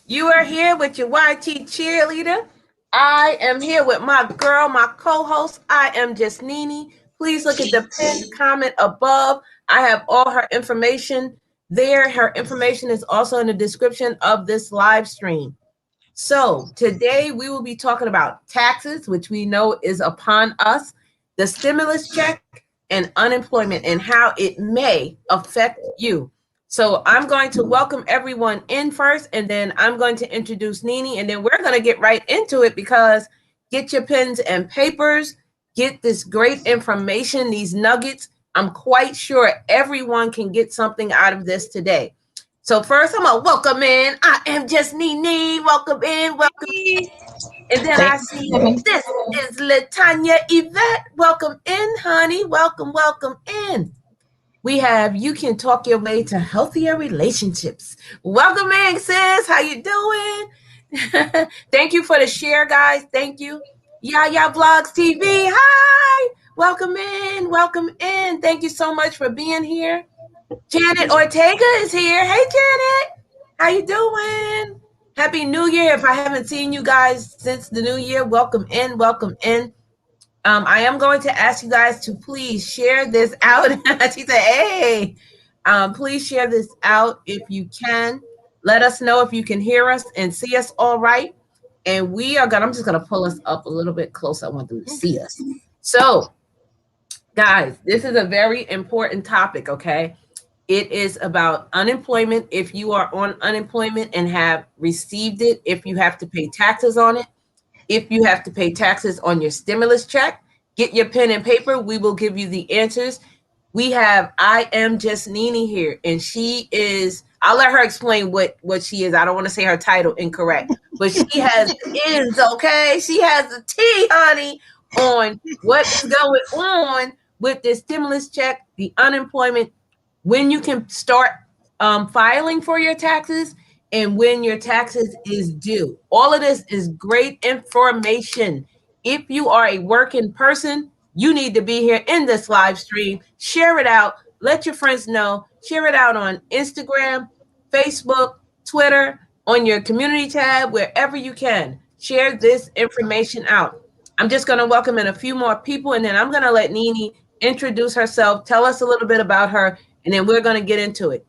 You are here with your YT cheerleader. I am here with my girl, my co-host. I am Justnini. Please look at the pinned comment above. I have all her information there. Her information is also in the description of this live stream. So today we will be talking about taxes, which we know is upon us, the stimulus check, and unemployment, and how it may affect you. So I'm going to welcome everyone in first, and then I'm going to introduce Nini, and then we're going to get right into it because get your pens and papers, get this great information, these nuggets. I'm quite sure everyone can get something out of this today. So first, I'm gonna welcome in. I am just Nini. Welcome in, welcome in. And then I see this is Latanya Yvette. Welcome in, honey. Welcome, welcome in. We have you can talk your way to healthier relationships. Welcome in, sis. How you doing? Thank you for the share, guys. Thank you. Yeah, Vlogs TV. Hi. Welcome in. Welcome in. Thank you so much for being here. Janet Ortega is here. Hey, Janet. How you doing? Happy New Year. If I haven't seen you guys since the new year, welcome in. Welcome in. I am going to ask you guys to please share this out. She said, hey, please share this out if you can. Let us know if you can hear us and see us all right. And I'm just going to pull us up a little bit closer. I want them to see us. So, guys, this is a very important topic, okay? It is about unemployment. If you are on unemployment and have received it, if you have to pay taxes on it, if you have to pay taxes on your stimulus check, get your pen and paper. We will give you the answers. We have IAM JUSTNINI here, and she is, I'll let her explain what she is. I don't want to say her title incorrect, but she has ends, okay? She has the tea, honey, on what is going on with the stimulus check, the unemployment, when you can start filing for your taxes, and when your taxes is due. All of this is great information. If you are a working person, you need to be here in this live stream. Share it out. Let your friends know. Share it out on Instagram, Facebook, Twitter, on your community tab, wherever you can. Share this information out. I'm just going to welcome in a few more people, and then I'm going to let Nini introduce herself, tell us a little bit about her, and then we're going to get into it.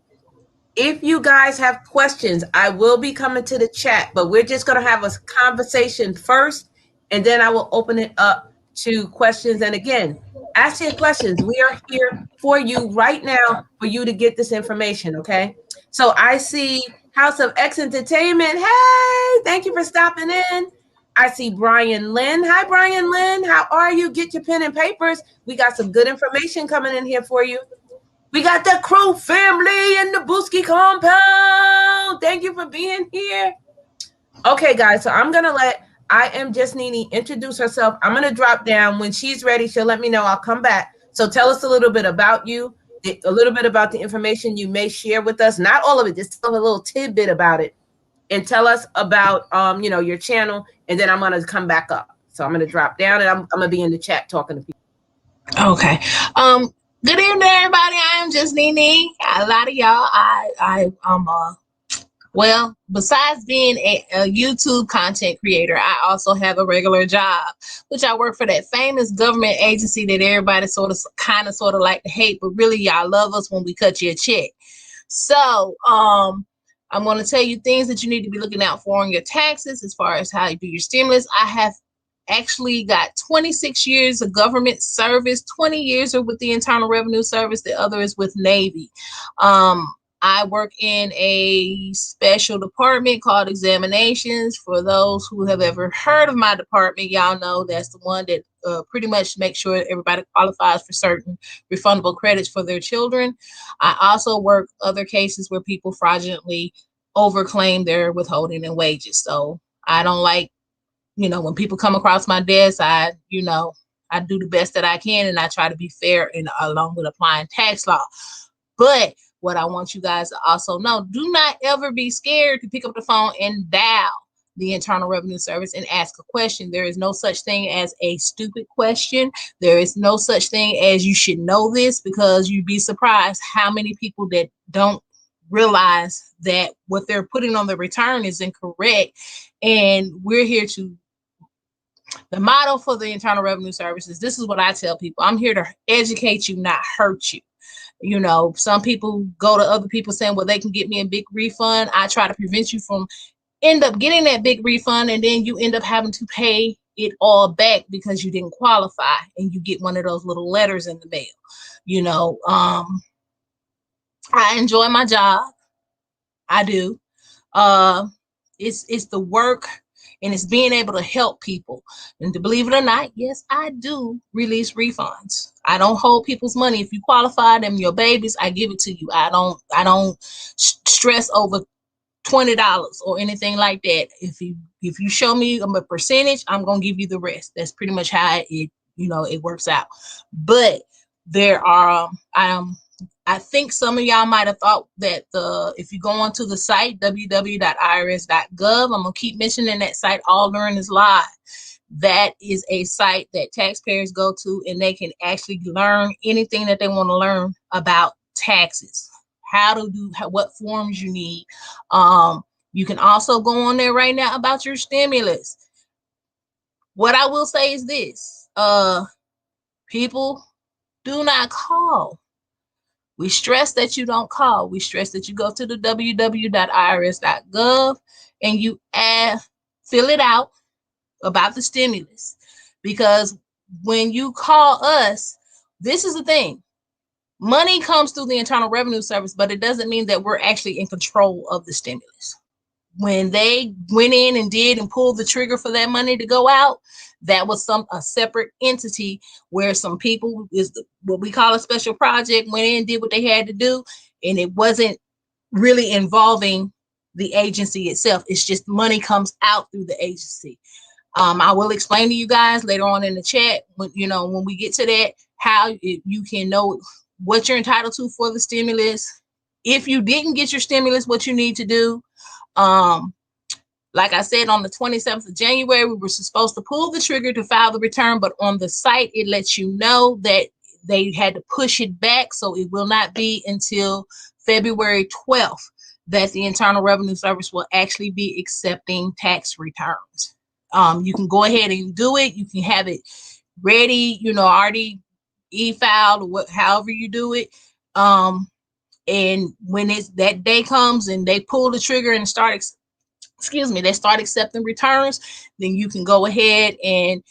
If you guys have questions, I will be coming to the chat, but we're just going to have a conversation first, and then I will open it up to questions. And again, ask your questions. We are here for you right now for you to get this information, okay? So I see House of X Entertainment. Hey, thank you for stopping in. I see Brian Lynn. Hi, Brian Lynn. How are you? Get your pen and papers. We got some good information coming in here for you. We got the Crow family in the Booski compound. Thank you for being here. Okay, guys, so I'm going to let IAM JUSTNINI introduce herself. I'm going to drop down. When she's ready, she'll let me know. I'll come back. So tell us a little bit about you, a little bit about the information you may share with us. Not all of it, just a little tidbit about it. And tell us about, your channel. And then I'm going to come back up. So I'm going to drop down, and I'm going to be in the chat talking to people. Okay. Good evening, everybody. I am JUSTNINI. A lot of y'all, well, besides being a YouTube content creator, I also have a regular job, which I work for that famous government agency that everybody sort of like to hate, but really y'all love us when we cut you a check. So, I'm going to tell you things that you need to be looking out for on your taxes as far as how you do your stimulus. I have actually got 26 years of government service. 20 years are with the Internal Revenue Service. The other is with Navy. I work in a special department called examinations. For those who have ever heard of my department, y'all know that's the one that pretty much makes sure everybody qualifies for certain refundable credits for their children. I also work other cases where people fraudulently overclaim their withholding and wages. So I don't like, when people come across my desk, I do the best that I can, and I try to be fair and along with applying tax law. But what I want you guys to also know, do not ever be scared to pick up the phone and dial the Internal Revenue Service and ask a question. There is no such thing as a stupid question. There is no such thing as you should know this, because you'd be surprised how many people that don't realize that what they're putting on the return is incorrect. And we're here to, the motto for the Internal Revenue Services, this is what I tell people: I'm here to educate you, not hurt you. You know, some people go to other people saying, well, they can get me a big refund. I try to prevent you from end up getting that big refund, and then you end up having to pay it all back because you didn't qualify, and you get one of those little letters in the mail. You know, I enjoy my job. I do. It's the work, and it's being able to help people. And to believe it or not, yes, I do release refunds. I don't hold people's money. If you qualify them, your babies, I give it to you. I don't stress over $20 or anything like that. If you show me a percentage, I'm gonna give you the rest. That's pretty much how it works out. But there are I think some of y'all might have thought that if you go onto the site www.irs.gov, I'm gonna keep mentioning that site all during this live. That is a site that taxpayers go to, and they can actually learn anything that they want to learn about taxes, what forms you need. You can also go on there right now about your stimulus. What I will say is this: people, do not call. We stress that you don't call. We stress that you go to the www.irs.gov and you fill it out about the stimulus. Because when you call us, this is the thing. Money comes through the Internal Revenue Service, but it doesn't mean that we're actually in control of the stimulus. When they went in and pulled the trigger for that money to go out, that was a separate entity where some people, what we call a special project, went in and did what they had to do, and it wasn't really involving the agency itself. It's just money comes out through the agency. I will explain to you guys later on in the chat when we get to that, how you can know what you're entitled to for the stimulus. If you didn't get your stimulus, what you need to do. Like I said, on the 27th of January, we were supposed to pull the trigger to file the return, but on the site, it lets you know that they had to push it back. So it will not be until February 12th that the Internal Revenue Service will actually be accepting tax returns. You can go ahead and do it. You can have it ready, already e-filed, or however you do it. And when that day comes and they pull the trigger and they start accepting returns, then you can go ahead and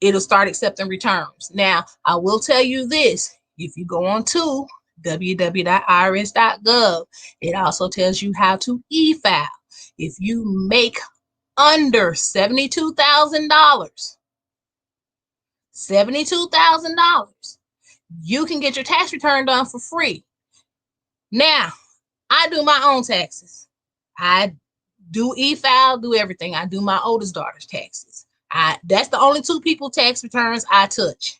it'll start accepting returns. Now, I will tell you this: if you go on to www.irs.gov, it also tells you how to e-file. If you make under $72,000, you can get your tax return done for free. Now, I do my own taxes. I do e-file, do everything. I do my oldest daughter's taxes. That's the only two people tax returns I touch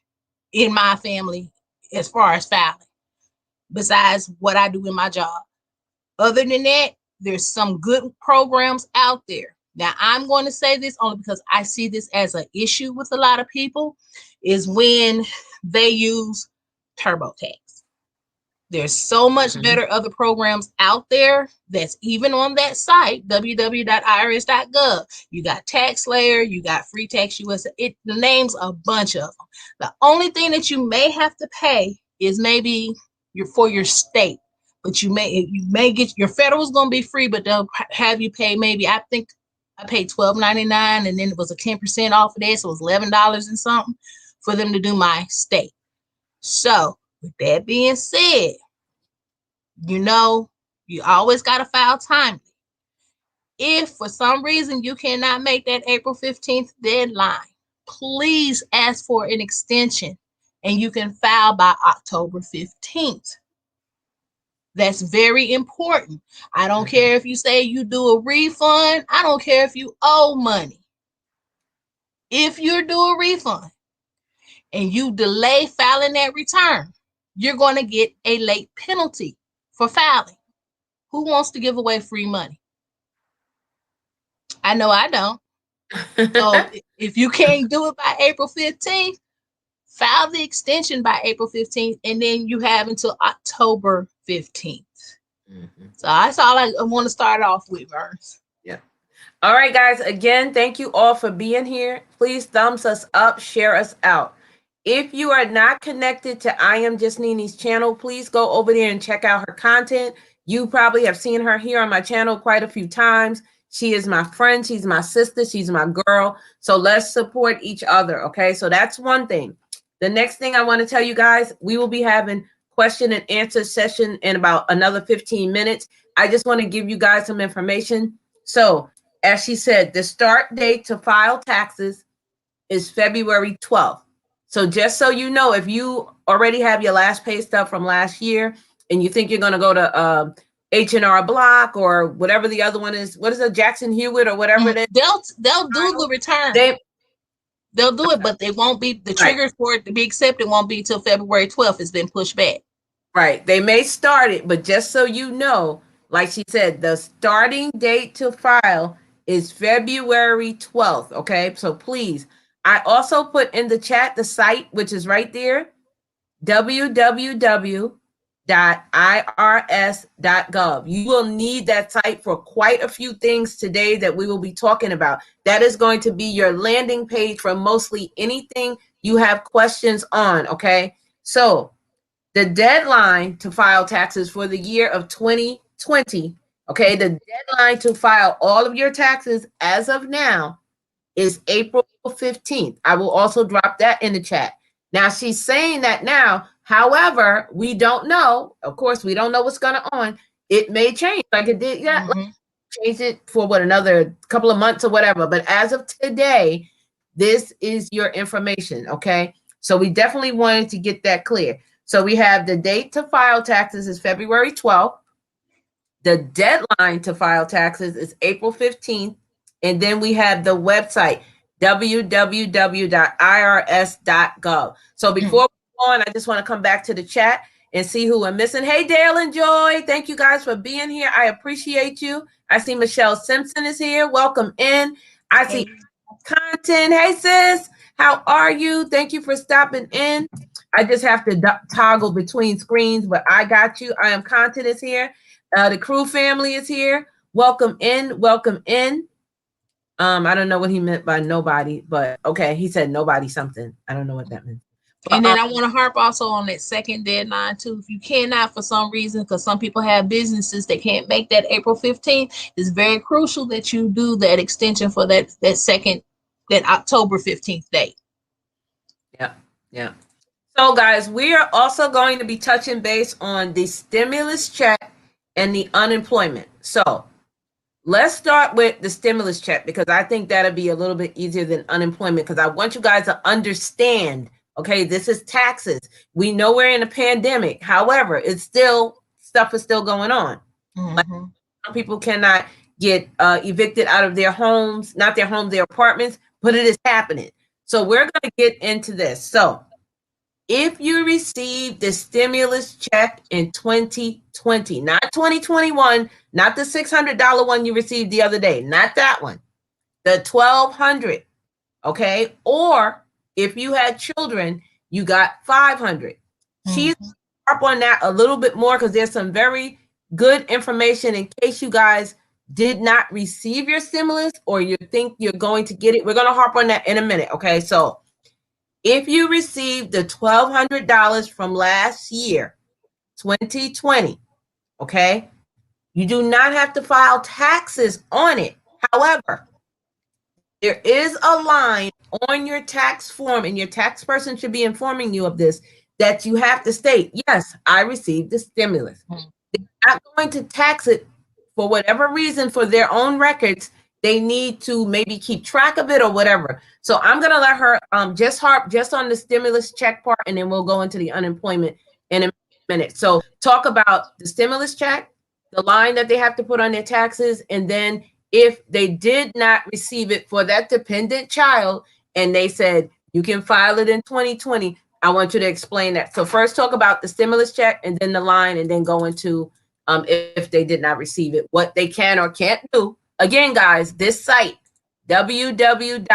in my family as far as filing, besides what I do in my job. Other than that, there's some good programs out there. Now, I'm going to say this only because I see this as an issue with a lot of people, is when they use TurboTax. There's so much better other programs out there that's even on that site, www.irs.gov. You got TaxSlayer, you got Free Tax USA. It names a bunch of them. The only thing that you may have to pay is maybe for your state, but you may get your federal's going to be free, but they'll have you pay maybe, I think I paid $12.99, and then it was a 10% off of that, so it was $11 and something for them to do my state. So with that being said, you always got to file timely. If for some reason you cannot make that April 15th deadline, please ask for an extension, and you can file by October 15th. That's very important. I don't care if you say you do a refund. I don't care if you owe money. If you do a refund and you delay filing that return, you're going to get a late penalty for filing. Who wants to give away free money? I know I don't. So if you can't do it by April 15th, file the extension by April 15th, and then you have until October 15th. So that's all I want to start off with, Vernes. Yeah. All right, guys. Again, thank you all for being here. Please thumbs us up, share us out. If you are not connected to I Am Just Nini's channel, please go over there and check out her content. You probably have seen her here on my channel quite a few times. She is my friend. She's my sister. She's my girl. So let's support each other. Okay. So that's one thing. The next thing I want to tell you guys, we will be having question and answer session in about another 15 minutes. I just want to give you guys some information. So as she said, the start date to file taxes is February 12th. So just so you know, if you already have your last pay stub from last year and you think you're going to go to H&R Block or whatever the other one is, what is it, Jackson Hewitt or whatever it is? They'll do the return. They'll do it, but they won't be, the trigger for it to be accepted won't be till February 12th. It's been pushed back. Right. They may start it, but just so you know, like she said, the starting date to file is February 12th. Okay. So please, I also put in the chat the site, which is right there, www.irs.gov. You will need that site for quite a few things today that we will be talking about. That is going to be your landing page for mostly anything you have questions on. Okay. So the deadline to file taxes for the year of 2020, okay, the deadline to file all of your taxes as of now is April 15th. I will also drop that in the chat. Now, she's saying that now. However, we don't know. Of course, we don't know what's going on. It may change like it did. Yeah, change it for another couple of months or whatever. But as of today, this is your information, okay? So we definitely wanted to get that clear. So we have the date to file taxes is February 12th. The deadline to file taxes is April 15th. And then we have the website, www.irs.gov. So before we go on, I just want to come back to the chat and see who I'm missing. Hey, Dale and Joy. Thank you guys for being here. I appreciate you. I see Michelle Simpson is here. Welcome in. I see content. Hey, sis. How are you? Thank you for stopping in. I just have to toggle between screens, but I got you. I am content is here. The crew family is here. Welcome in. Welcome in. I don't know what he meant by nobody, but okay. He said nobody something. I don't know what that meant. And then I want to harp also on that second deadline too. If you cannot for some reason, because some people have businesses that can't make that April 15th, it's very crucial that you do that extension for that October 15th date. Yeah. Yeah. So guys, we are also going to be touching base on the stimulus check and the unemployment. So let's start with the stimulus check because I think that'll be a little bit easier than unemployment because I want you guys to understand, okay, this is taxes. We know we're in a pandemic. However, it's still, stuff is still going on. Like, some people cannot get evicted out of their homes, not their homes, their apartments, but it is happening. So we're going to get into this. So if you received the stimulus check in 2020, not 2021, not the $600 one you received the other day, not that one, the $1,200, okay? Or if you had children, you got $500. She's up on that a little bit more because there's some very good information in case you guys did not receive your stimulus or you think you're going to get it. We're going to harp on that in a minute, okay? So if you received the $1,200 from last year, 2020, okay, you do not have to file taxes on it. However, there is a line on your tax form, and your tax person should be informing you of this, that you have to state, yes, I received the stimulus. They're not going to tax it for whatever reason for their own records. They need to maybe keep track of it or whatever. So I'm going to let her just harp just on the stimulus check part, and then we'll go into the unemployment in a minute. So talk about the stimulus check, the line that they have to put on their taxes, and then if they did not receive it for that dependent child and they said you can file it in 2020, I want you to explain that. So first talk about the stimulus check and then the line, and then go into if they did not receive it, what they can or can't do. Again, guys, this site, www.irs.gov,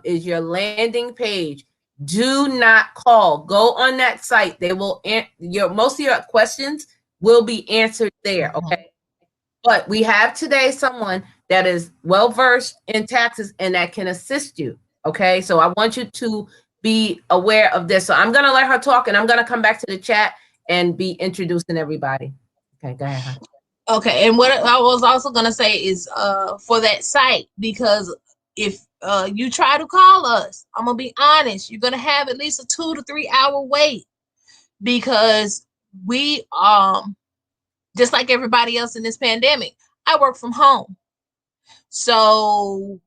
is your landing page. Do not call. Go on that site. They will most of your questions will be answered there. Okay. But we have today someone that is well versed in taxes and that can assist you. Okay. So I want you to be aware of this. So I'm gonna let her talk and I'm gonna come back to the chat and be introducing everybody. Okay, go ahead, hon. Okay, and what I was also gonna say is for that site, because if you try to call us, I'm gonna be honest, you're gonna have at least a 2 to 3 hour wait, because we just like everybody else in this pandemic, I work from home. So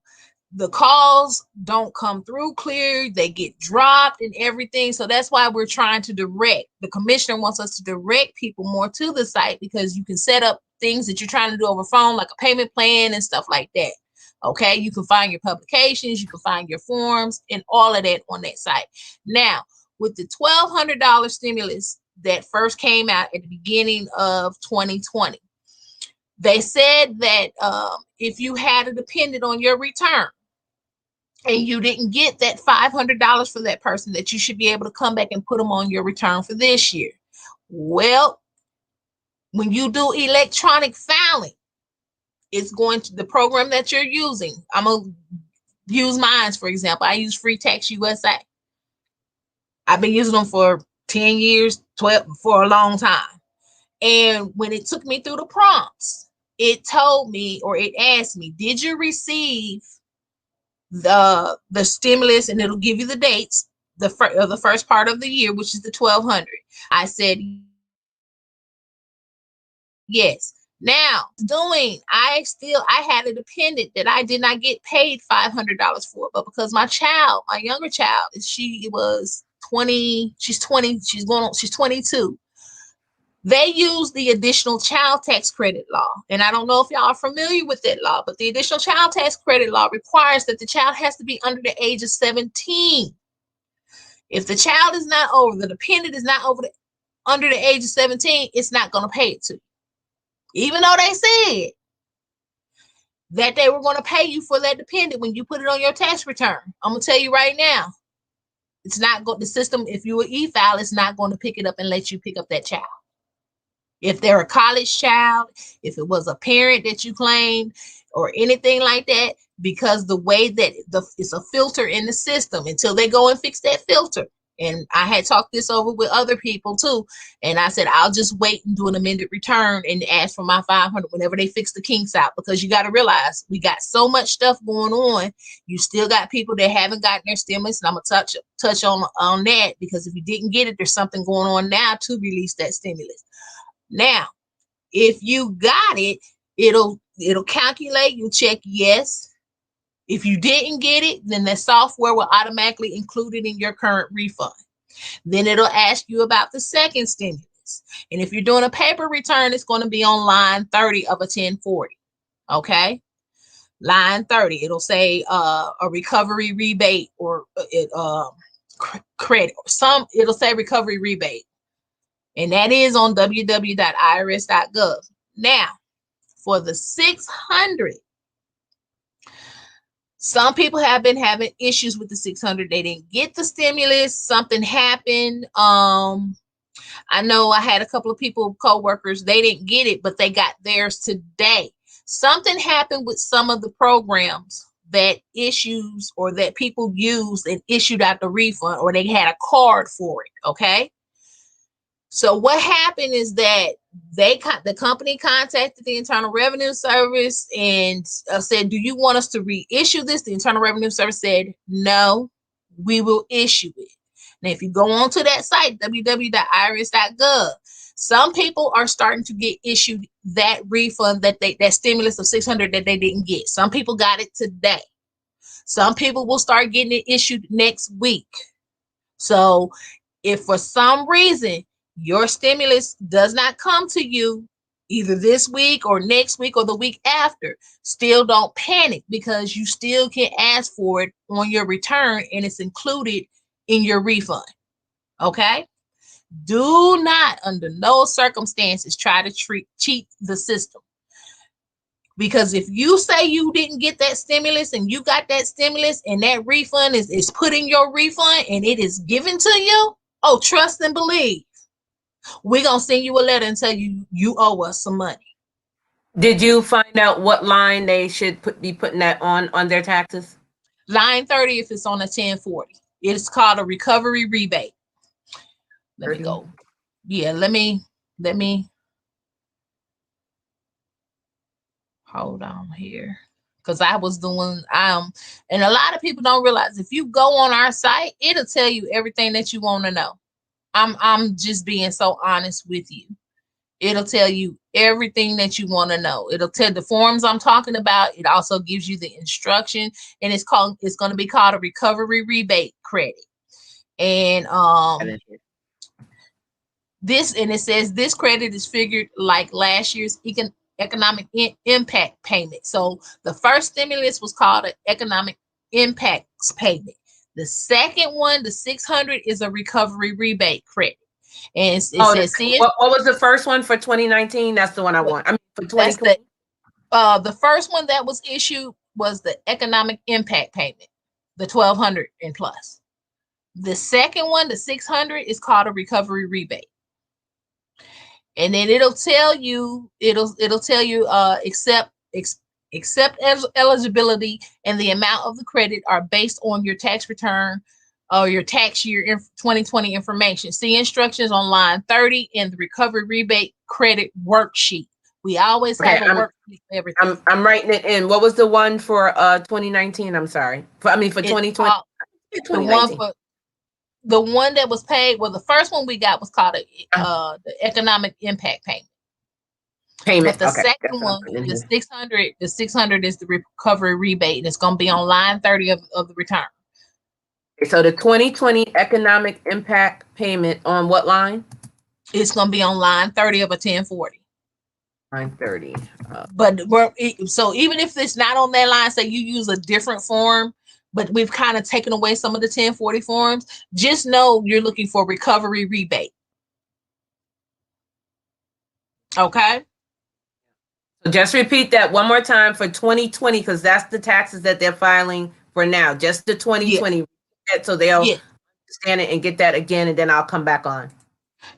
the calls don't come through clear, they get dropped and everything. So that's why we're trying to direct. The commissioner wants us to direct people more to the site, because you can set up things that you're trying to do over phone, like a payment plan and stuff like that. Okay, you can find your publications, you can find your forms and all of that on that site. Now, with the $1,200 stimulus that first came out at the beginning of 2020, they said that if you had a dependent on your return, and you didn't get that $500 for that person, that you should be able to come back and put them on your return for this year. Well, when you do electronic filing, it's going to the program that you're using. I'm going to use mine, for example. I use Free Tax USA. I've been using them for 10 years, 12, for a long time. And when it took me through the prompts, it told me, or it asked me, did you receive the stimulus? And it'll give you the dates, the first part of the year, which is the 1,200. I said yes. Now I had a dependent that I did not get paid $500 for, but because my younger child, she was 20, she's 20, she's 22. They use the additional child tax credit law. And I don't know if y'all are familiar with that law, but the additional child tax credit law requires that the child has to be under the age of 17. If the child is not over, the dependent is not under the age of 17, it's not going to pay it to you. Even though they said that they were going to pay you for that dependent when you put it on your tax return. I'm going to tell you right now, it's not going, the system, if you e-file, it's not going to pick it up and let you pick up that child. If they're a college child, if it was a parent that you claimed or anything like that, because the way that it's a filter in the system until they go and fix that filter. And I had talked this over with other people too. And I said, I'll just wait and do an amended return and ask for my 500 whenever they fix the kinks out, because you got to realize we got so much stuff going on. You still got people that haven't gotten their stimulus. And I'm going to touch on that, because if you didn't get it, there's something going on now to release that stimulus. Now, if you got it, it'll calculate, you check yes. If you didn't get it, then the software will automatically include it in your current refund. Then it'll ask you about the second stimulus. And if you're doing a paper return, it's going to be on line 30 of a 1040. Okay? Line 30, it'll say a recovery rebate or credit, or it'll say recovery rebate. And that is on www.irs.gov. Now, for the 600, some people have been having issues with the 600. They didn't get the stimulus. Something happened. I know I had a couple of people, co-workers, they didn't get it, but they got theirs today. Something happened with some of the programs that issues or that people used and issued out the refund, or they had a card for it. Okay. So what happened is that the company contacted the Internal Revenue Service and said, do you want us to reissue this? The Internal Revenue Service said, no, we will issue it. Now, if you go onto that site, www.irs.gov, some people are starting to get issued that refund, that stimulus of $600 that they didn't get. Some people got it today. Some people will start getting it issued next week. So if for some reason your stimulus does not come to you either this week or next week or the week after, still don't panic, because you still can ask for it on your return and it's included in your refund. Okay? Do not, under no circumstances, try to cheat the system. Because if you say you didn't get that stimulus and you got that stimulus and that refund is put in your refund and it is given to you, oh, trust and believe. We're going to send you a letter and tell you you owe us some money. Did you find out what line they should be putting that on their taxes? Line 30 if it's on a 1040. It's called a recovery rebate. Let 30. Me go. Yeah, let me hold on here. Because I was doing and a lot of people don't realize if you go on our site, it'll tell you everything that you want to know. I'm just being so honest with you. It'll tell you everything that you want to know. It'll tell the forms I'm talking about. It also gives you the instruction, and it's going to be called a recovery rebate credit. And it says this credit is figured like last year's economic impact payment. So the first stimulus was called an economic impacts payment. The second one, the 600, is a recovery rebate credit. And it says, what was the first one for 2019? That's the one I want. I mean, for 2020. The first one that was issued was the economic impact payment, the 1,200 and plus. The second one, the 600, is called a recovery rebate. And then it'll tell you, except eligibility and the amount of the credit are based on your tax return or your tax year 2020 information. See instructions on line 30 in the recovery rebate credit worksheet. We always have a worksheet for everything. I'm writing it in. What was the one for 2019? I'm sorry. For 2020. The one that was paid, well, the first one we got was called the economic impact payment. But the second one, the 600 is the recovery rebate, and it's going to be on line 30 of the return. So the 2020 economic impact payment on what line? It's going to be on line 30 of a 1040. Line 30. So even if it's not on that line, say you use a different form, but we've kind of taken away some of the 1040 forms, just know you're looking for recovery rebate. Okay? So just repeat that one more time for 2020, because that's the taxes that they're filing for now. Just the 2020. Yeah. So they'll understand it and get that again, and then I'll come back on.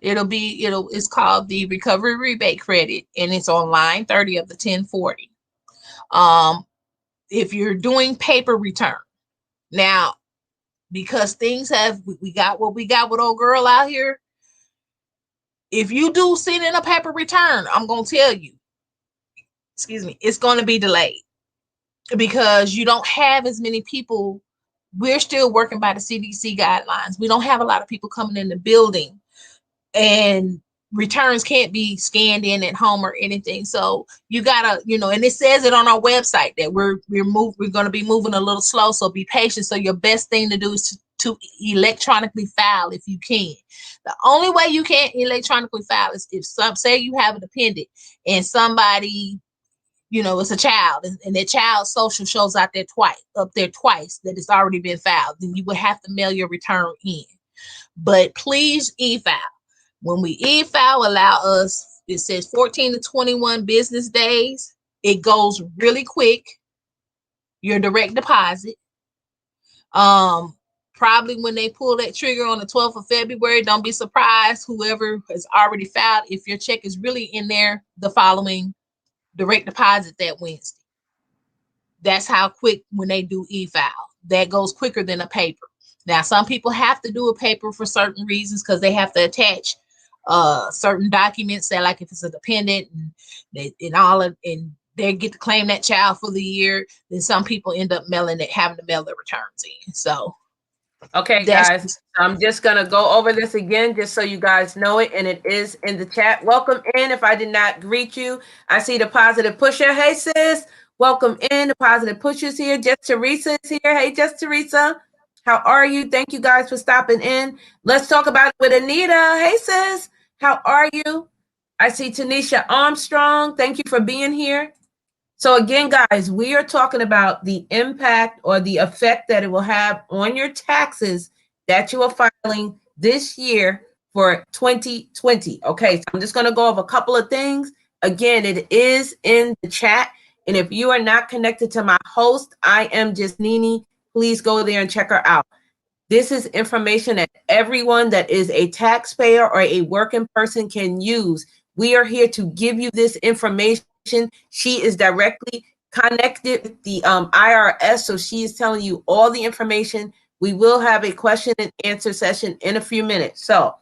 It's called the recovery rebate credit, and it's on line 30 of the 1040. If you're doing paper return, now, because we got what we got with old girl out here, if you do send in a paper return, I'm going to tell you, it's going to be delayed because you don't have as many people. We're still working by the CDC guidelines. We don't have a lot of people coming in the building, and returns can't be scanned in at home or anything. So you gotta, and it says it on our website that we're going to be moving a little slow. So be patient. So your best thing to do is to electronically file if you can. The only way you can't electronically file is if say you have a dependent and somebody, it's a child and their child's social shows up there twice that it's already been filed, then you would have to mail your return in. But please e-file. When we e-file, allow us, it says 14 to 21 business days. It goes really quick. Your direct deposit. Probably when they pull that trigger on the 12th of February, don't be surprised whoever has already filed if your check is really in there the following direct deposit that Wednesday. That's how quick when they do e-file. That goes quicker than a paper. Now, some people have to do a paper for certain reasons because they have to attach certain documents that, like if it's a dependent and they get to claim that child for the year, then some people end up having to mail their returns in. So, okay, guys, I'm just gonna go over this again just so you guys know it, and it is in the chat. Welcome in. If I did not greet you, I see the positive pusher. Hey, sis, welcome in. The positive pusher's here. Just Teresa is here. Hey, Just Teresa. How are you? Thank you guys for stopping in. Let's talk about it with Anita. Hey, sis. How are you? I see Tanisha Armstrong. Thank you for being here. So again, guys, we are talking about the impact or the effect that it will have on your taxes that you are filing this year for 2020. Okay, so I'm just going to go over a couple of things. Again, it is in the chat. And if you are not connected to my host, I am just Nini, please go there and check her out. This is information that everyone that is a taxpayer or a working person can use. We are here to give you this information. She is directly connected with the IRS, so she is telling you all the information. We will have a question and answer session in a few minutes. So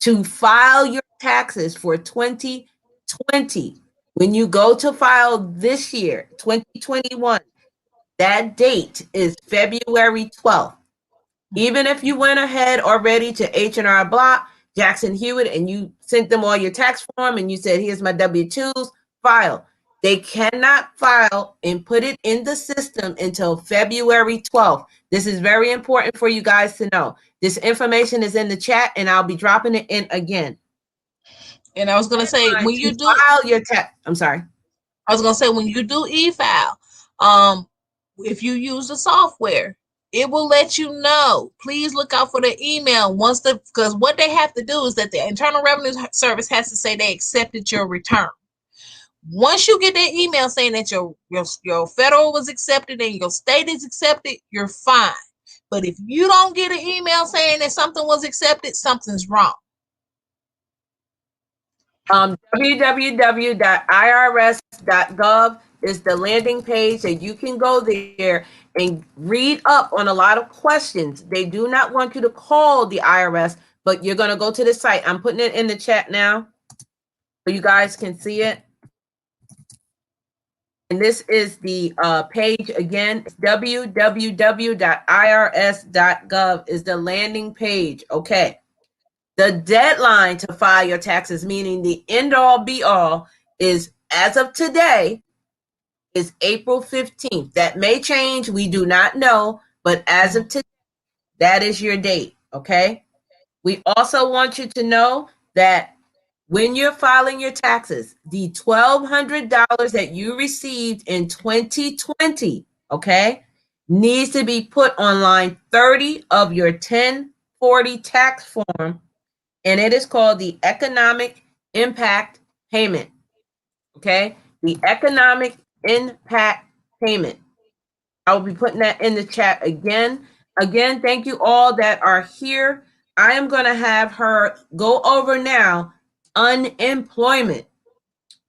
to file your taxes for 2020, when you go to file this year, 2021, that date is February 12th. Even if you went ahead already to H&R Block, Jackson Hewitt, and you sent them all your tax form and you said, here's my W-2s, file. They cannot file and put it in the system until February 12th. This is very important for you guys to know. This information is in the chat and I'll be dropping it in again. And I was going to say, when you do file your tax, I'm sorry. I was going to say, when you do e-file, if you use the software, it will let you know. Please look out for the email because what they have to do is that the Internal Revenue Service has to say they accepted your return. Once you get that email saying that your federal was accepted and your state is accepted, you're fine. But if you don't get an email saying that something was accepted, something's wrong. www.irs.gov is the landing page that you can go there and read up on a lot of questions. They do not want you to call the IRS, but you're going to go to the site. I'm putting it in the chat now so you guys can see it. And this is the page again. It's www.irs.gov is the landing page. Okay. The deadline to file your taxes, meaning the end all be all, is as of today, is April 15th. That may change. We do not know. But as of today, that is your date. Okay. We also want you to know that when you're filing your taxes, the $1,200 that you received in 2020, okay, needs to be put on line 30 of your 1040 tax form, and it is called the Economic Impact Payment, okay? The Economic Impact Payment. I will be putting that in the chat again. Again, thank you all that are here. I am going to have her go over now unemployment.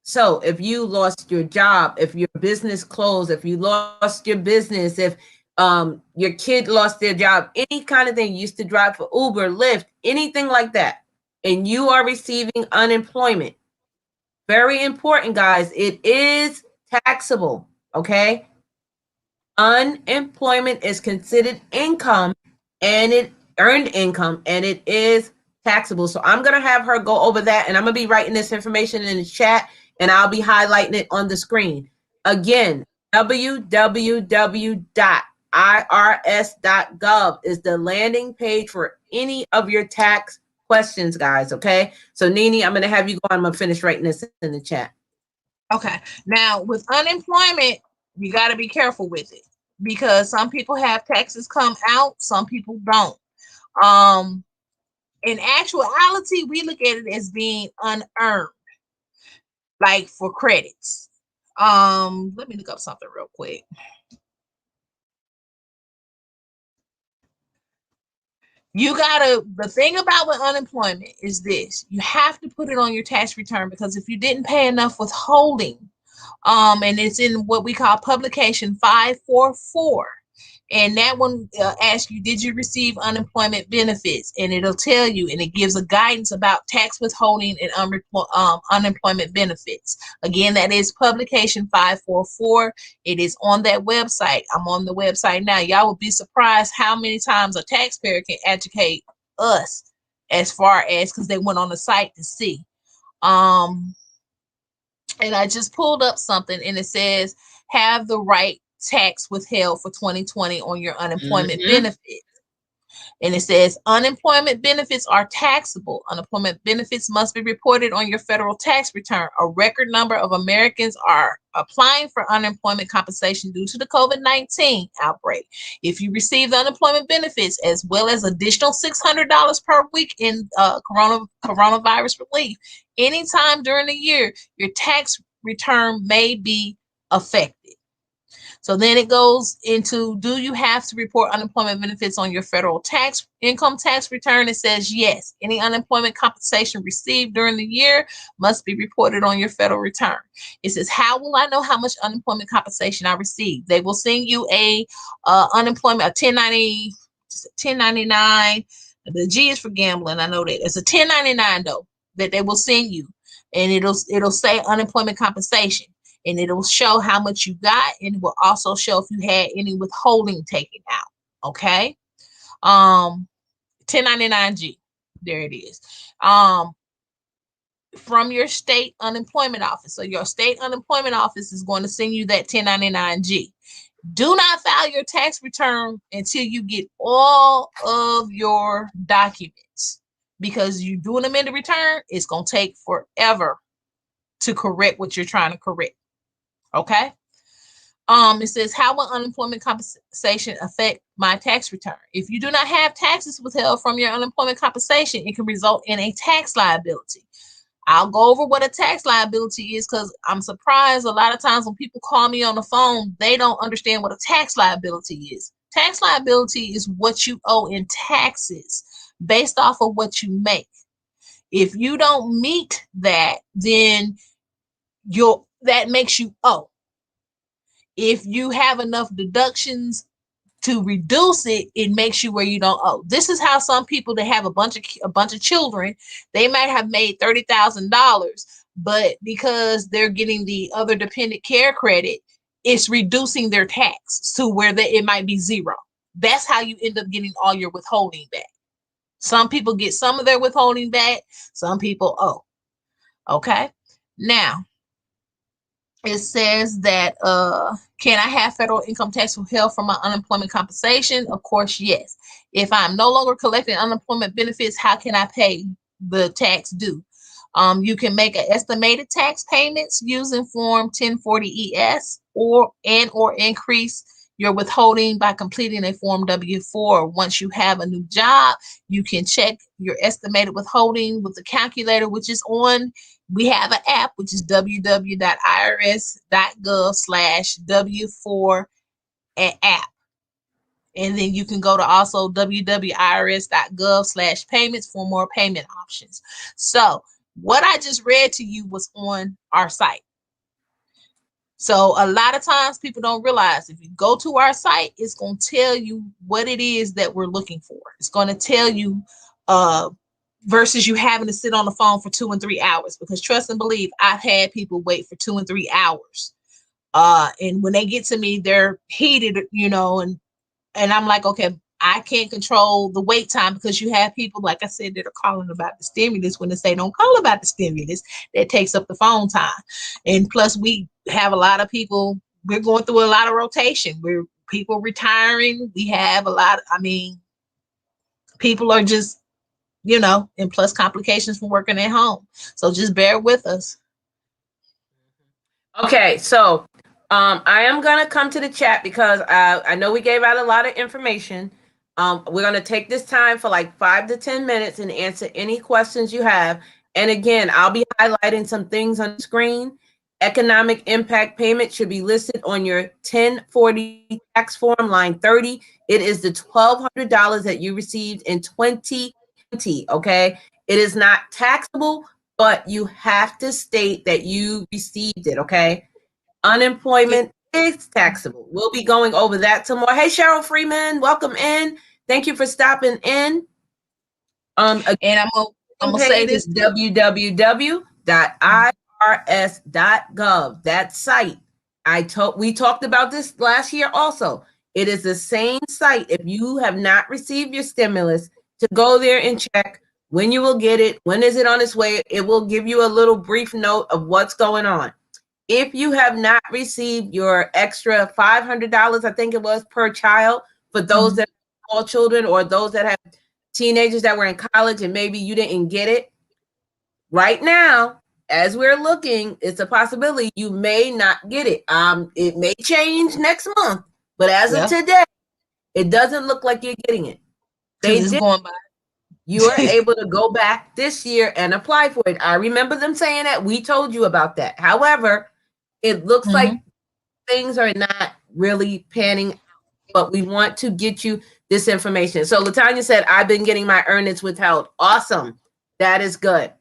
So if you lost your job, if your business closed, if you lost your business, if your kid lost their job, any kind of thing, you used to drive for Uber, Lyft, anything like that, and you are receiving unemployment. Very important, guys. It is taxable, okay? Unemployment is considered income and it earned income and it is taxable. So I'm going to have her go over that and I'm going to be writing this information in the chat and I'll be highlighting it on the screen. Again, www.irs.gov is the landing page for any of your tax questions, guys. Okay. So Nini, I'm going to have you go on. I'm going to finish writing this in the chat. Okay. Now with unemployment, you got to be careful with it because some people have taxes come out, some people don't. In actuality, we look at it as being unearned, like for credits. Let me look up something real quick. The thing about with unemployment is this: you have to put it on your tax return because if you didn't pay enough withholding, and it's in what we call publication 544. And that one asks you, did you receive unemployment benefits? And it'll tell you, and it gives a guidance about tax withholding and unemployment benefits. Again, that is publication 544. It is on that website. I'm on the website now. Y'all would be surprised how many times a taxpayer can educate us as far as, because they went on the site to see. And I just pulled up something and it says, have the right tax withheld for 2020 on your unemployment benefits. And it says unemployment benefits are taxable. Unemployment benefits must be reported on your federal tax return. A record number of Americans are applying for unemployment compensation due to the COVID-19 outbreak. If you receive the unemployment benefits as well as additional $600 per week in coronavirus relief anytime during the year, your tax return may be affected. So then it goes into, do you have to report unemployment benefits on your federal income tax return? It says yes. Any unemployment compensation received during the year must be reported on your federal return. It says, how will I know how much unemployment compensation I received? They will send you a unemployment, a 1099. The G is for gambling. I know that. It's a 1099 though that they will send you, and it'll say unemployment compensation. And it'll show how much you got, and it will also show if you had any withholding taken out. Okay. 1099G. There it is. From your state unemployment office. So your state unemployment office is going to send you that 1099G. Do not file your tax return until you get all of your documents, because you doing them in the return, it's going to take forever to correct what you're trying to correct. Okay. It says, how will unemployment compensation affect my tax return? If you do not have taxes withheld from your unemployment compensation, it can result in a tax liability. I'll go over what a tax liability is, because I'm surprised a lot of times when people call me on the phone, they don't understand what a tax liability is. Tax liability is what you owe in taxes based off of what you make. If you don't meet that, then that makes you owe. If you have enough deductions to reduce it, it makes you where you don't owe. This is how some people that have a bunch of children, they might have made $30,000, but because they're getting the other dependent care credit, it's reducing their tax to where it might be zero. That's how you end up getting all your withholding back. Some people get some of their withholding back, some people owe. Okay. Now, it says that can I have federal income tax withheld from my unemployment compensation? Of course, yes. If I'm no longer collecting unemployment benefits, how can I pay the tax due? You can make an estimated tax payments using Form 1040-ES or increase your withholding by completing a Form W-4. Once you have a new job, you can check your estimated withholding with the calculator, which is on. We have an app, which is www.irs.gov/W4 app. And then you can go to also www.irs.gov/payments for more payment options. So what I just read to you was on our site. So a lot of times people don't realize, if you go to our site, it's going to tell you what it is that we're looking for. It's going to tell you versus you having to sit on the phone for 2 and 3 hours, because trust and believe, I've had people wait for 2 and 3 hours. And when they get to me, they're heated, and I'm like, okay, I can't control the wait time, because you have people, like I said, that are calling about the stimulus when they say don't call about the stimulus. That takes up the phone time. And plus, we have a lot of people, we're going through a lot of rotation. We're people retiring. We have a lot, people are just, and plus complications from working at home. So just bear with us. Okay, so I am going to come to the chat, because I know we gave out a lot of information. We're going to take this time for like 5 to 10 minutes and answer any questions you have. And again, I'll be highlighting some things on the screen. Economic impact payment should be listed on your 1040 tax form, line 30. It is the $1,200 that you received in 2020, okay? It is not taxable, but you have to state that you received it, okay? Unemployment is taxable. We'll be going over that tomorrow. Hey, Cheryl Freeman, welcome in. Thank you for stopping in. And I'm gonna say this: www.irs.gov. That site. We talked about this last year also. It is the same site. If you have not received your stimulus, to go there and check when you will get it. When is it on its way? It will give you a little brief note of what's going on. If you have not received your extra $500, I think it was, per child, for those that have small children, or those that have teenagers that were in college and maybe you didn't get it, right now, as we're looking, it's a possibility you may not get it. It may change next month, but as of today, it doesn't look like you're getting it. Going by. You are able to go back this year and apply for it. I remember them saying that. We told you about that. However, it looks like things are not really panning out, but we want to get you this information. So Latanya said, I've been getting my earnings withheld. Awesome. That is good.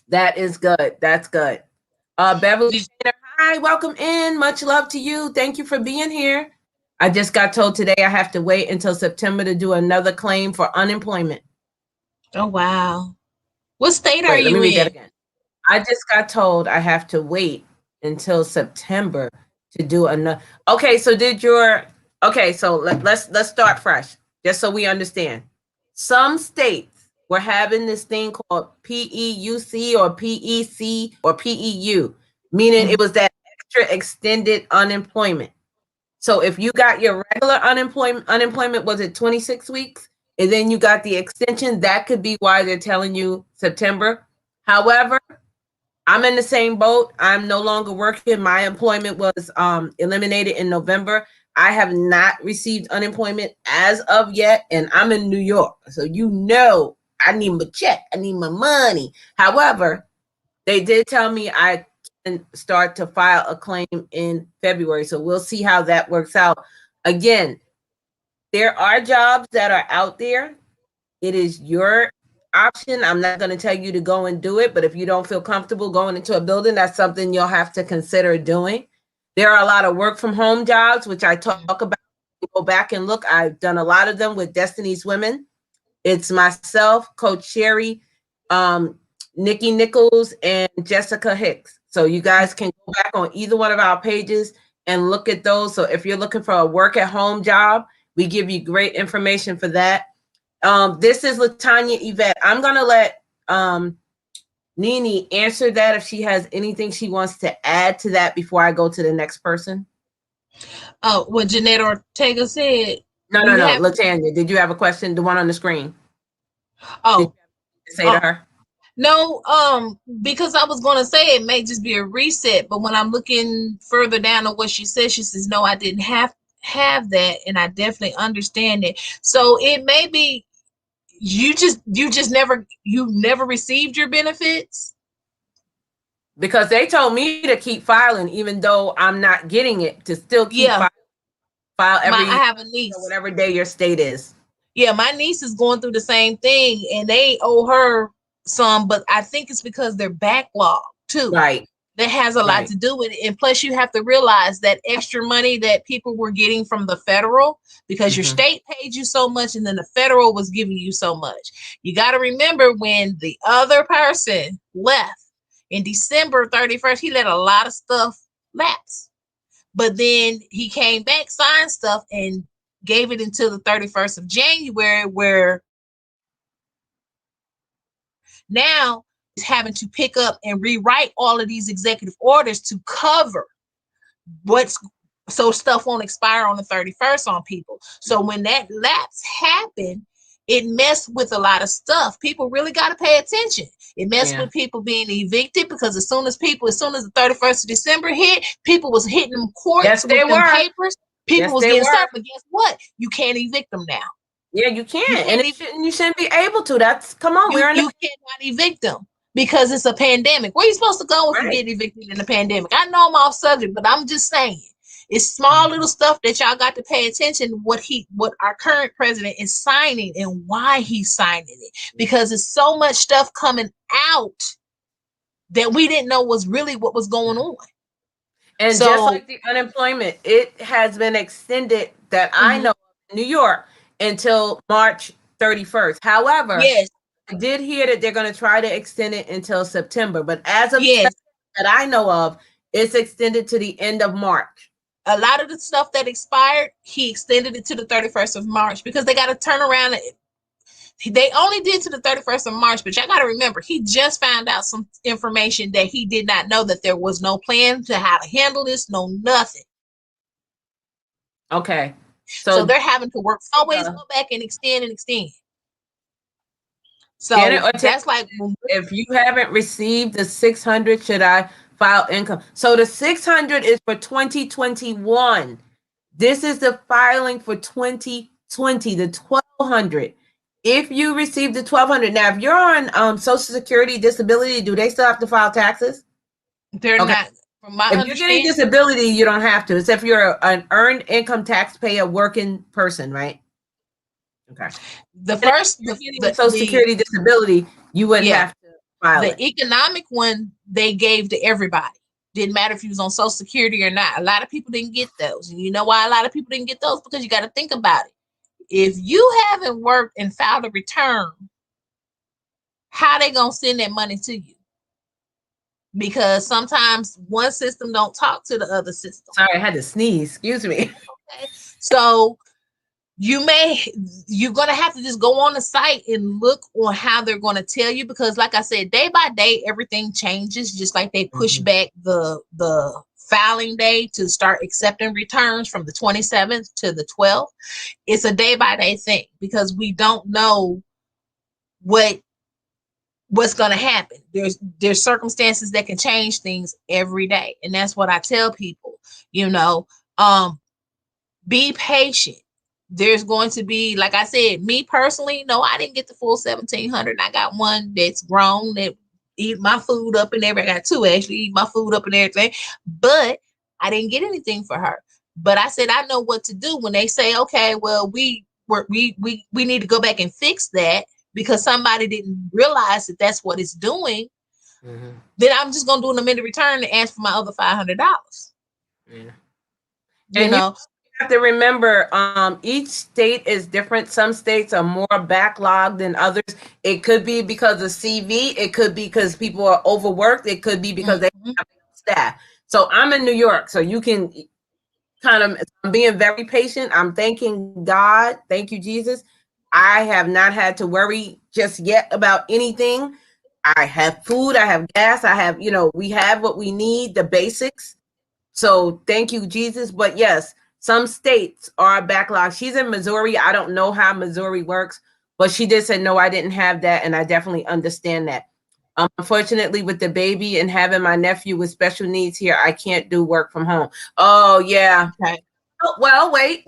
That is good. That's good. Beverly, hi, welcome in. Much love to you. Thank you for being here. I just got told today I have to wait until September to do another claim for unemployment. Oh, wow. What state are you in? Let me read that again. I just got told I have to wait until September to do another. Okay, so let's start fresh, just so we understand. Some states were having this thing called PEUC or PEC or PEU, meaning it was that extra extended unemployment. So if you got your regular unemployment was it 26 weeks, and then you got the extension, that could be why they're telling you September. However, I'm in the same boat. I'm no longer working. My employment was eliminated in November. I have not received unemployment as of yet, and I'm in New York. So I need my check. I need my money. However, they did tell me I can start to file a claim in February. So we'll see how that works out. Again, there are jobs that are out there. It is your option. I'm not going to tell you to go and do it, but if you don't feel comfortable going into a building, that's something you'll have to consider doing. There are a lot of work from home jobs, which I talk about. Go back and look. I've done a lot of them with Destiny's Women. It's myself, Coach Sherry, Nikki Nichols, and Jessica Hicks. So you guys can go back on either one of our pages and look at those. So if you're looking for a work at home job, we give you great information for that. This is Latanya Yvette. I'm going to let Nini answer that if she has anything she wants to add to that before I go to the next person. Oh, what Jeanette Ortega said. No. Latanya, did you have a question? The one on the screen. Oh. Say to her. No, because I was going to say it may just be a reset, but when I'm looking further down on what she says, no, I didn't have that, and I definitely understand it. So it may be you never received your benefits. Because they told me to keep filing, even though I'm not getting it, to still keep file every I have a niece, whatever day your state is. Yeah, my niece is going through the same thing, and they owe her some, but I think it's because they're backlogged too. Right. That has a lot to do with it. And plus you have to realize that extra money that people were getting from the federal, because your state paid you so much and then the federal was giving you so much. You got to remember when the other person left in December 31st, he let a lot of stuff lapse. But then he came back, signed stuff, and gave it until the 31st of January, where now is having to pick up and rewrite all of these executive orders to cover so stuff won't expire on the 31st on people. So when that lapse happened, it messed with a lot of stuff. People really got to pay attention. It messed with people being evicted, because as soon as the 31st of December hit, people was hitting them courts with them papers. People was getting stuck, but guess what? You can't evict them now. Yeah, you can't. And you shouldn't be able to. Come on. You cannot evict them because it's a pandemic. Where are you supposed to go if you get evicted in a pandemic? I know I'm off subject, but I'm just saying. It's small little stuff that y'all got to pay attention to what our current president is signing and why he's signing it. Because it's so much stuff coming out that we didn't know was really what was going on. And so, just like the unemployment, it has been extended that I know in New York until March 31st. However, I did hear that they're going to try to extend it until September. But as of that I know of, it's extended to the end of March. A lot of the stuff that expired, he extended it to the 31st of March because they got to turn around. They only did to the 31st of March, but y'all got to remember, he just found out some information that he did not know, that there was no plan to how to handle this, no nothing. Okay. So they're having to work, always go back and extend and extend. So that's like, if you haven't received the 600, should I file income? So the 600 is for 2021. This is the filing for 2020, the 1200. If you receive the 1200, now if you're on Social Security disability, do they still have to file taxes? They're not. From my If you're getting understanding, disability, you don't have to, except you're an earned income taxpayer working person, right? Okay. the And if first, you're getting Social the Security disability, you wouldn't yeah, have to file the it. economic one they gave to everybody. Didn't matter if you was on Social Security or not. A lot of people didn't get those. And you know why a lot of people didn't get those? Because you got to think about it. If you haven't worked and filed a return, how they gonna send that money to you? Because sometimes one system don't talk to the other system. Sorry, I had to sneeze. Excuse me. Okay, so you're gonna have to just go on the site and look on how they're gonna tell you, because like I said, day by day everything changes, just like they push back the filing day to start accepting returns from the 27th to the 12th. It's a day by day thing because we don't know what's going to happen. There's circumstances that can change things every day, and that's what I tell people. You know, be patient. There's going to be, like I said, me personally, no, I didn't get the full 1,700. I got one that's grown that eat my food up and everything. I got two actually eat my food up and everything, but I didn't get anything for her. But I said I know what to do when they say, okay, well, we need to go back and fix that because somebody didn't realize that that's what it's doing. Then I'm just gonna do an amended return and ask for my other $500. Yeah. You And you know, have to remember, each state is different. Some states are more backlogged than others. It could be because of CV. It could be because people are overworked. It could be because they have staff. So I'm in New York, so you can kind of, I'm being very patient. I'm thanking God. Thank you, Jesus. I have not had to worry just yet about anything. I have food. I have gas. I have, we have what we need, the basics. So thank you, Jesus. But yes, some states are backlogged. She's in Missouri. I don't know how Missouri works, but she did say, no, I didn't have that. And I definitely understand that. Unfortunately, with the baby and having my nephew with special needs here, I can't do work from home. Oh, yeah. okay. Oh, well, wait.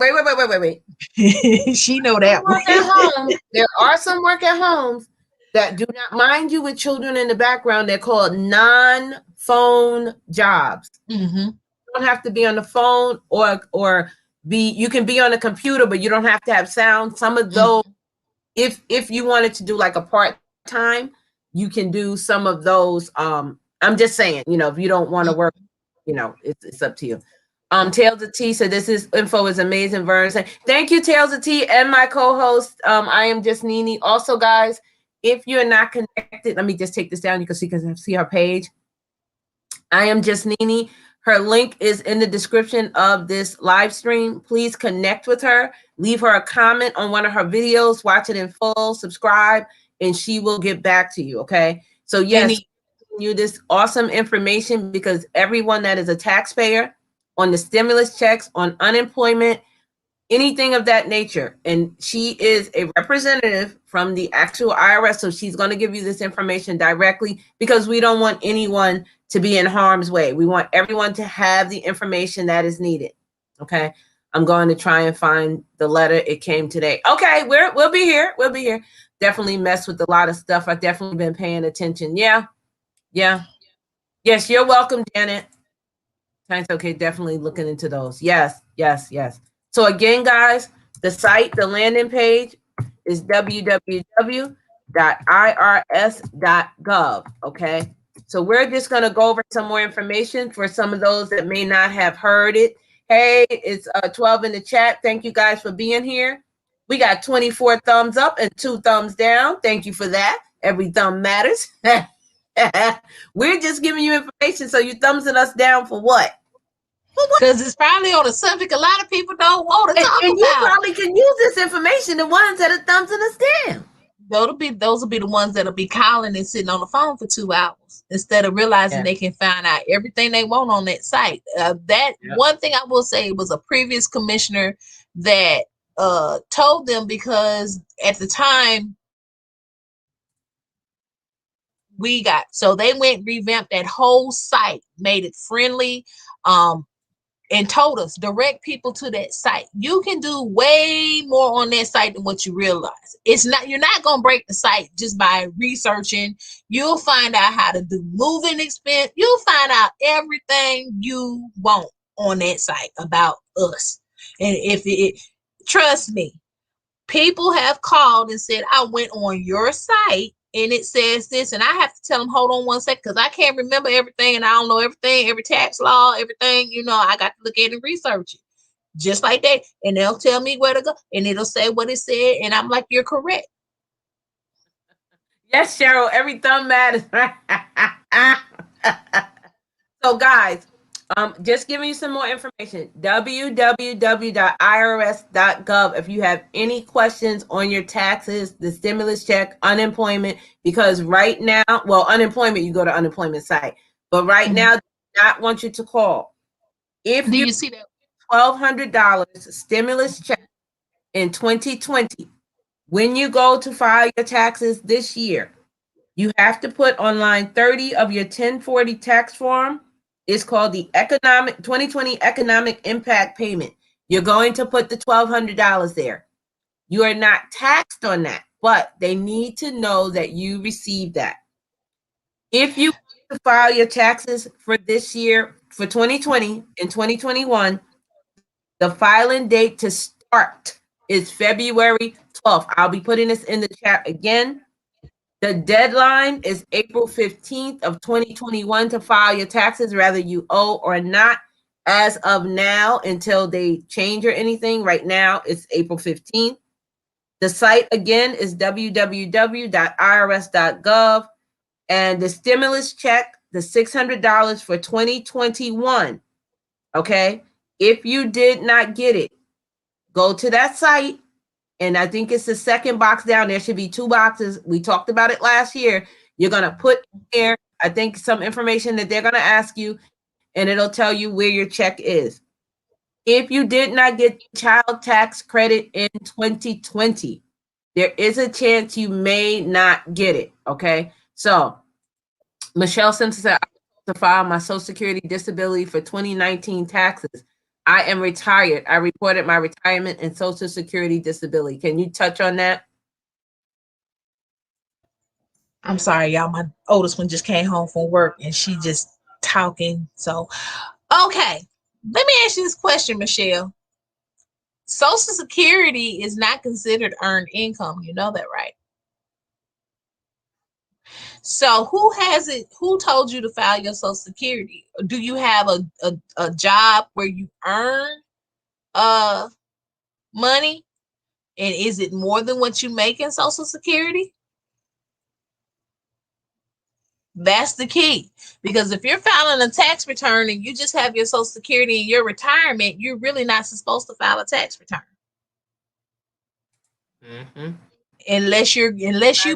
She know that Work at home. There are some work at homes that do not mind you with children in the background. They're called non-phone jobs. Mm-hmm. Don't have to be on the phone or you can be on a computer, but you don't have to have sound. Some of those, if you wanted to do like a part-time, you can do some of those. I'm just saying, if you don't want to work, it's up to you. Tales of T said this is info is amazing, Vern. Thank you, Tales of T, and my co-host. I am just Nini. Also, guys, if you're not connected, let me just take this down. You can see her page. I am just Nini. Her link is in the description of this live stream. Please connect with her. Leave her a comment on one of her videos. Watch it in full. Subscribe, and she will get back to you. Okay. So yes, you this awesome information because everyone that is a taxpayer on the stimulus checks, on unemployment, anything of that nature. And she is a representative from the actual IRS. So she's going to give you this information directly because we don't want anyone to be in harm's way. We want everyone to have the information that is needed. Okay. I'm going to try and find the letter. It came today. Okay. We'll be here. We'll be here. Definitely messed with a lot of stuff. I've definitely been paying attention. Yeah. Yeah. Yes. You're welcome, Janet. Thanks. Okay. Definitely looking into those. Yes. Yes. Yes. So again, guys, the site, the landing page is www.irs.gov. Okay. So we're just going to go over some more information for some of those that may not have heard it. Hey, it's 12 in the chat. Thank you guys for being here. We got 24 thumbs up and 2 thumbs down. Thank you for that. Every thumb matters. We're just giving you information. So you thumbsing us down for what? Because it's probably on a subject a lot of people don't want to talk And about. you probably can use this information, the ones that are thumbsing us down. Those will be the ones that'll be calling and sitting on the phone for 2 hours instead of realizing they can find out everything they want on that site. One thing I will say was a previous commissioner that told them, because at the time so they went revamped that whole site, made it friendly. and told us, direct people to that site. You can do way more on that site than what you realize. You're not going to break the site just by researching. You'll find out how to do moving expense. You'll find out everything you want on that site about us. And trust me, people have called and said, I went on your site and it says this, and I have to tell them, hold on one second, because I can't remember everything and I don't know everything, every tax law, everything, I got to look at it and research it. Just like that. And they'll tell me where to go and it'll say what it said. And I'm like, you're correct. Yes, Cheryl, every thumb matters. So, guys, just giving you some more information. www.irs.gov if you have any questions on your taxes, the stimulus check, unemployment, because right now, well, unemployment, you go to unemployment site. But right now, I do not want you to call. If Do you see that? $1,200 stimulus check in 2020, when you go to file your taxes this year, you have to put on line 30 of your 1040 tax form. It's called the 2020 Economic Impact Payment. You're going to put the $1,200 there. You are not taxed on that, but they need to know that you received that. If you file your taxes for this year, for 2020 and 2021, the filing date to start is February 12th. I'll be putting this in the chat again. The deadline is April 15th of 2021 to file your taxes, whether you owe or not. As of now, until they change or anything, right now it's April 15th. The site again is www.irs.gov. And the stimulus check, the $600 for 2021, okay? If you did not get it, go to that site. And I think it's the second box down. There should be two boxes. We talked about it last year. You're going to put there, I think, some information that they're going to ask you, and it'll tell you where your check is. If you did not get child tax credit in 2020, there is a chance you may not get it, okay? So Michelle Simpson said, I have to file my Social Security disability for 2019 taxes. I am retired. I reported my retirement and Social Security disability. Can you touch on that? I'm sorry, y'all. My oldest one just came home from work and she just talking. So, okay. Let me ask you this question, Michelle. Social Security is not considered earned income. You know that, right? So who told you to file your Social Security? Do you have a job where you earn money? And is it more than what you make in Social Security? That's the key. Because if you're filing a tax return and you just have your Social Security and your retirement, you're really not supposed to file a tax return. Mm-hmm. Unless you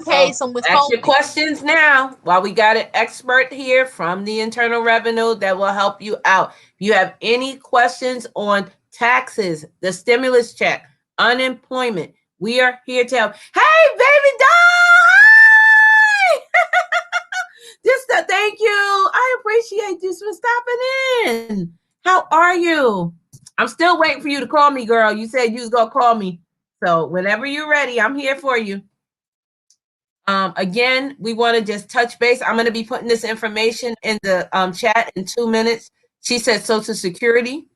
pay some withholding. Ask your questions now while we got an expert here from the Internal Revenue that will help you out. If you have any questions on taxes, the stimulus check, unemployment, we are here to help. Hey, baby doll! Hi! Just thank you. I appreciate you for stopping in. How are you? I'm still waiting for you to call me, girl. You said you was gonna call me. So whenever you're ready, I'm here for you. Again, we want to just touch base. I'm going to be putting this information in the chat in 2 minutes. She said Social Security.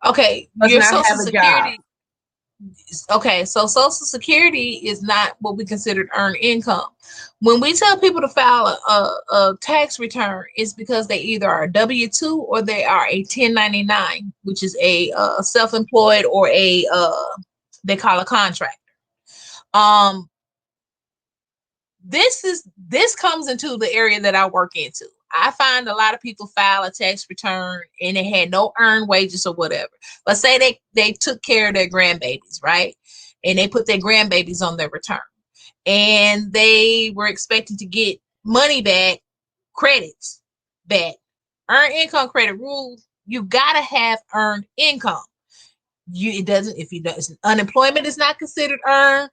Okay, your Social Security. Okay, so Social Security is not what we consider earned income. When we tell people to file a tax return, it's because they either are a W-2 or they are a 1099, which is a self-employed or a they call a contractor. This comes into the area that I work into. I find a lot of people file a tax return and they had no earned wages or whatever. But say they took care of their grandbabies, right? And they put their grandbabies on their return. And they were expecting to get money back, credits back. Earned income credit rule, you gotta have earned income. Unemployment is not considered earned.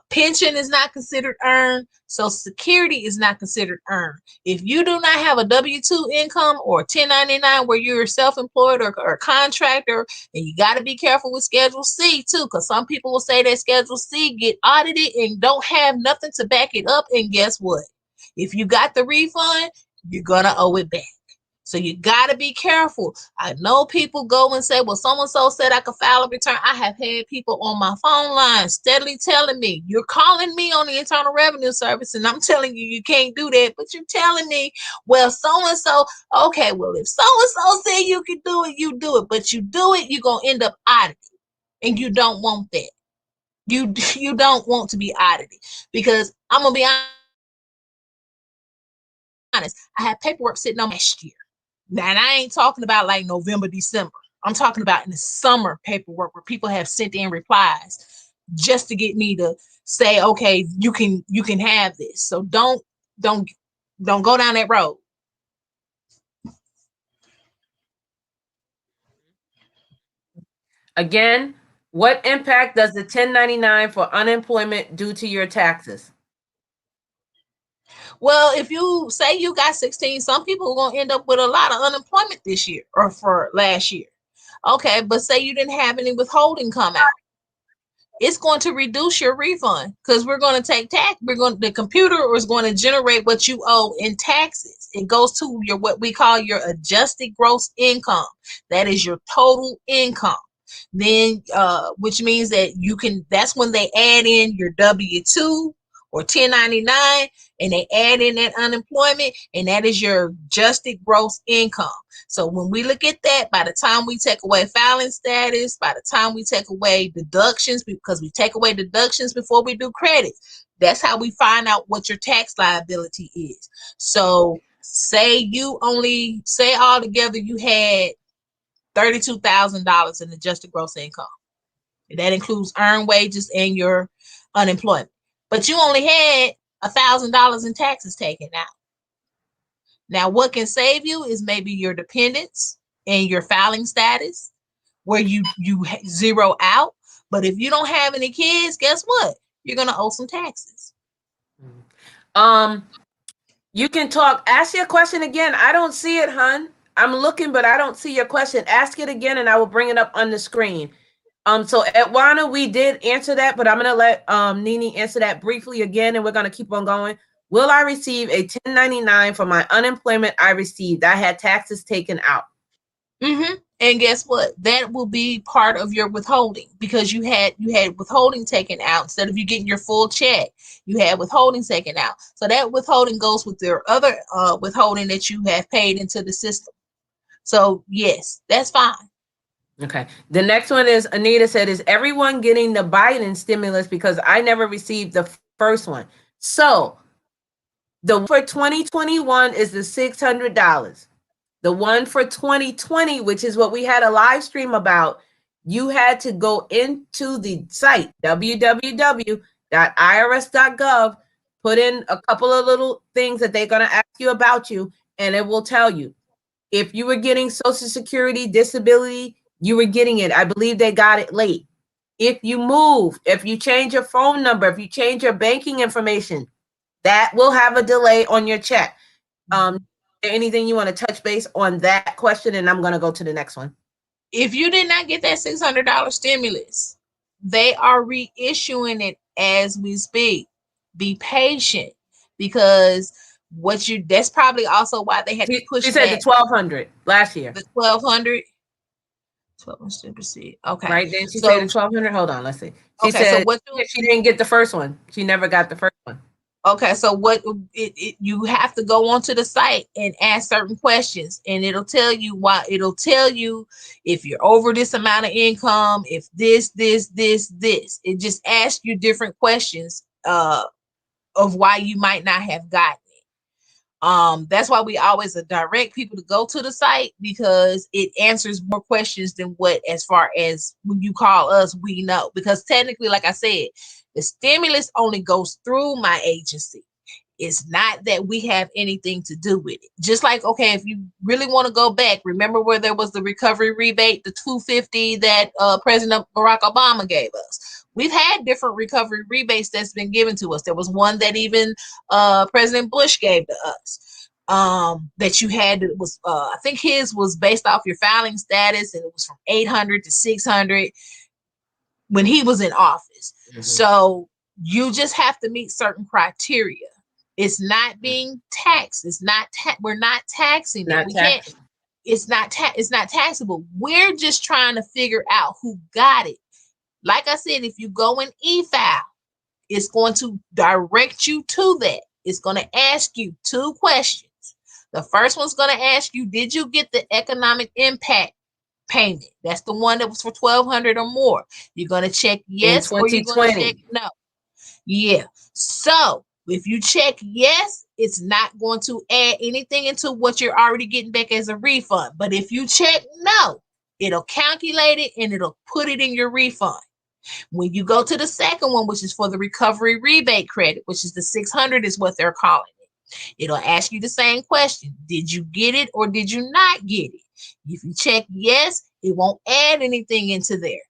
Pension is not considered earned. Social Security is not considered earned. If you do not have a W-2 income or 1099 where you're self-employed or a contractor, and you got to be careful with Schedule C too, because some people will say that Schedule C get audited and don't have nothing to back it up. And guess what? If you got the refund, you're gonna owe it back. So you got to be careful. I know people go and say, well, so-and-so said I could file a return. I have had people on my phone line steadily telling me, you're calling me on the Internal Revenue Service, and I'm telling you, you can't do that. But you're telling me, well, so-and-so, okay, well, if so-and-so said you can do it, you do it. But you do it, you're going to end up audited. And you don't want that. You don't want to be audited. Because I'm going to be honest, I had paperwork sitting on last year. Now, and I ain't talking about like November, December. I'm talking about in the summer paperwork where people have sent in replies just to get me to say, okay, you can have this. So don't go down that road. Again, what impact does the 1099 for unemployment do to your taxes? Well, if you say you got 16, some people are going to end up with a lot of unemployment this year or for last year. Okay, but say you didn't have any withholding come out. It's going to reduce your refund because we're going to take tax. The computer is going to generate what you owe in taxes. It goes to your what we call your adjusted gross income. That is your total income. Then, which means that that's when they add in your W-2 or 1099, and they add in that unemployment, and that is your adjusted gross income. So when we look at that, by the time we take away filing status, by the time we take away deductions, because we take away deductions before we do credit, that's how we find out what your tax liability is. So say altogether you had $32,000 in adjusted gross income. That includes earned wages and your unemployment. But you only had $1,000 in taxes taken out. Now, what can save you is maybe your dependents and your filing status, where you zero out. But if you don't have any kids, guess what? You're gonna owe some taxes. You can talk. Ask your question again. I don't see it, hun. I'm looking, but I don't see your question. Ask it again, and I will bring it up on the screen. So Edwana, we did answer that, but I'm gonna let Nini answer that briefly again, and we're gonna keep on going. Will I receive a 1099 for my unemployment I received? I had taxes taken out. Mm-hmm. And guess what? That will be part of your withholding because you had withholding taken out instead of you getting your full check. You had withholding taken out, so that withholding goes with your other withholding that you have paid into the system. So yes, that's fine. Okay. The next one is Anita said, is everyone getting the Biden stimulus because I never received the first one? So the one for 2021 is the $600. The one for 2020, which is what we had a live stream about, you had to go into the site, www.irs.gov, put in a couple of little things that they're going to ask you about you, and it will tell you. If you were getting Social Security, disability, you were getting it. I believe they got it late. If you move, if you change your phone number, if you change your banking information, that will have a delay on your check. Anything you want to touch base on that question, and I'm going to go to the next one. If you did not get that $600 stimulus, they are reissuing it as we speak. Be patient because that's probably also why they had to push. She said the 1,200 last year. The 1,200. 1,200. Okay. Right. Then she said the 1,200. Hold on. Let's see. She said she didn't get the first one. She never got the first one. Okay, so you have to go onto the site and ask certain questions, and it'll tell you why. It'll tell you if you're over this amount of income, if this. It just asks you different questions of why you might not have gotten it. That's why we always direct people to go to the site because it answers more questions than what, as far as when you call us, we know. Because technically, like I said, the stimulus only goes through my agency. It's not that we have anything to do with it. Just like, okay, if you really want to go back, remember where there was the recovery rebate, the $250 that President Barack Obama gave us. we've had different recovery rebates that's been given to us. There was one that even President Bush gave to us. That you had was I think his was based off your filing status, and it was from 800 to 600 when he was in office. Mm-hmm. So you just have to meet certain criteria. It's not being taxed. It's not we're not taxing it. We can't. It's not taxable. We're just trying to figure out who got it. Like I said, if you go in e-file, it's going to direct you to that. It's going to ask you 2 questions. The first one's going to ask you, did you get the economic impact payment? That's the one that was for $1,200 or more. You're going to check yes or you're going to check no. Yeah. So if you check yes, it's not going to add anything into what you're already getting back as a refund. But if you check no, it'll calculate it and it'll put it in your refund. When you go to the second one, which is for the recovery rebate credit, which is the 600 is what they're calling it. It'll ask you the same question. Did you get it or did you not get it? If you check yes, it won't add anything into there.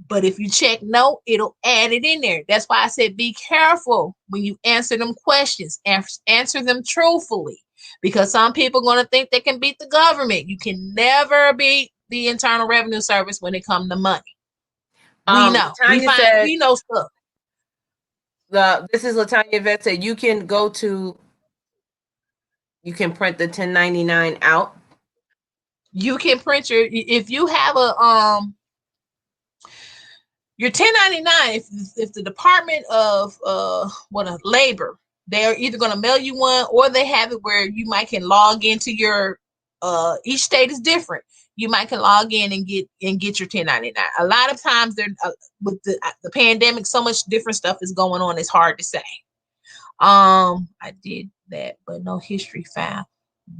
But if you check no, it'll add it in there. That's why I said be careful when you answer them questions. Answer them truthfully, because some people are going to think they can beat the government. You can never beat the Internal Revenue Service when it comes to money. We know. We know stuff. This is Latanya Vet said you can print the 1099 out. You can print if you have your 1099, if the Department of Labor, they're either going to mail you one or they have it where you might can log into your each state is different. You might can log in and get your 1099. A lot of times they're with the pandemic, so much different stuff is going on. It's hard to say. I did that, but no history found.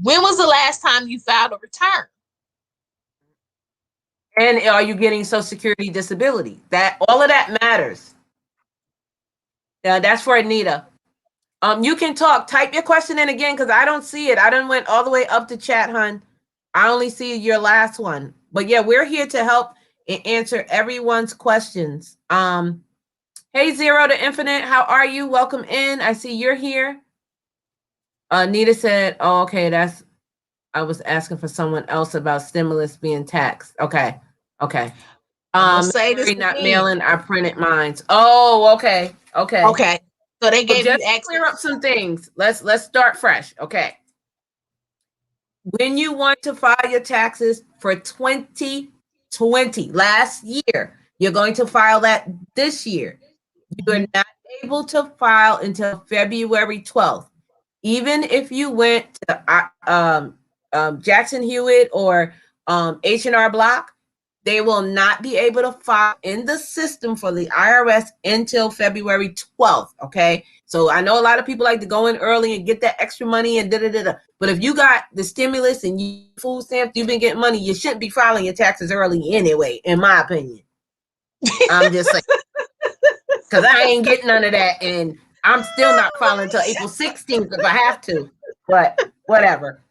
When was the last time you filed a return? And are you getting Social Security disability? That all of that matters. Yeah, that's for Anita. You can talk. Type your question in again because I don't see it. I done went all the way up to chat, hun. I only see your last one. But yeah, we're here to help and answer everyone's questions. Hey, Zero to Infinite, how are you? Welcome in. I see you're here. Nita said, oh, okay, I was asking for someone else about stimulus being taxed. Okay. Say this not mailing, I printed mines. Oh, okay. So they gave you access. Clear up some things. Let's start fresh. Okay. When you want to file your taxes for 2020, last year, you're going to file that this year. You're not able to file until February 12th. Even if you went to Jackson Hewitt or H&R Block, they will not be able to file in the system for the IRS until February 12th, okay? So I know a lot of people like to go in early and get that extra money and da-da-da-da. But if you got the stimulus and you food stamps, you've been getting money, you shouldn't be filing your taxes early anyway, in my opinion. I'm just saying. Because I ain't getting none of that, and I'm still not filing until April 16th if I have to. But whatever.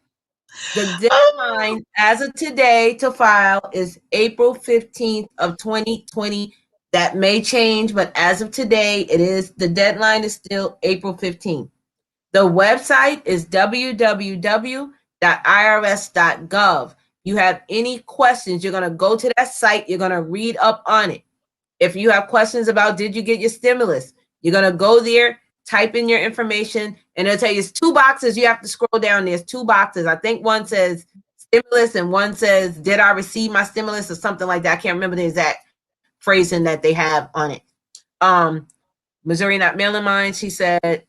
The deadline as of today to file is April 15th of 2020. That may change, but as of today, the deadline is still April 15th. The website is www.irs.gov. You have any questions, you're going to go to that site, you're going to read up on it. If you have questions about did you get your stimulus, you're going to go there, type in your information, and it'll tell you it's 2 boxes. You have to scroll down. There's 2 boxes. I think one says stimulus and one says, did I receive my stimulus or something like that. I can't remember the exact phrasing that they have on it. Missouri not mailing mine. She said,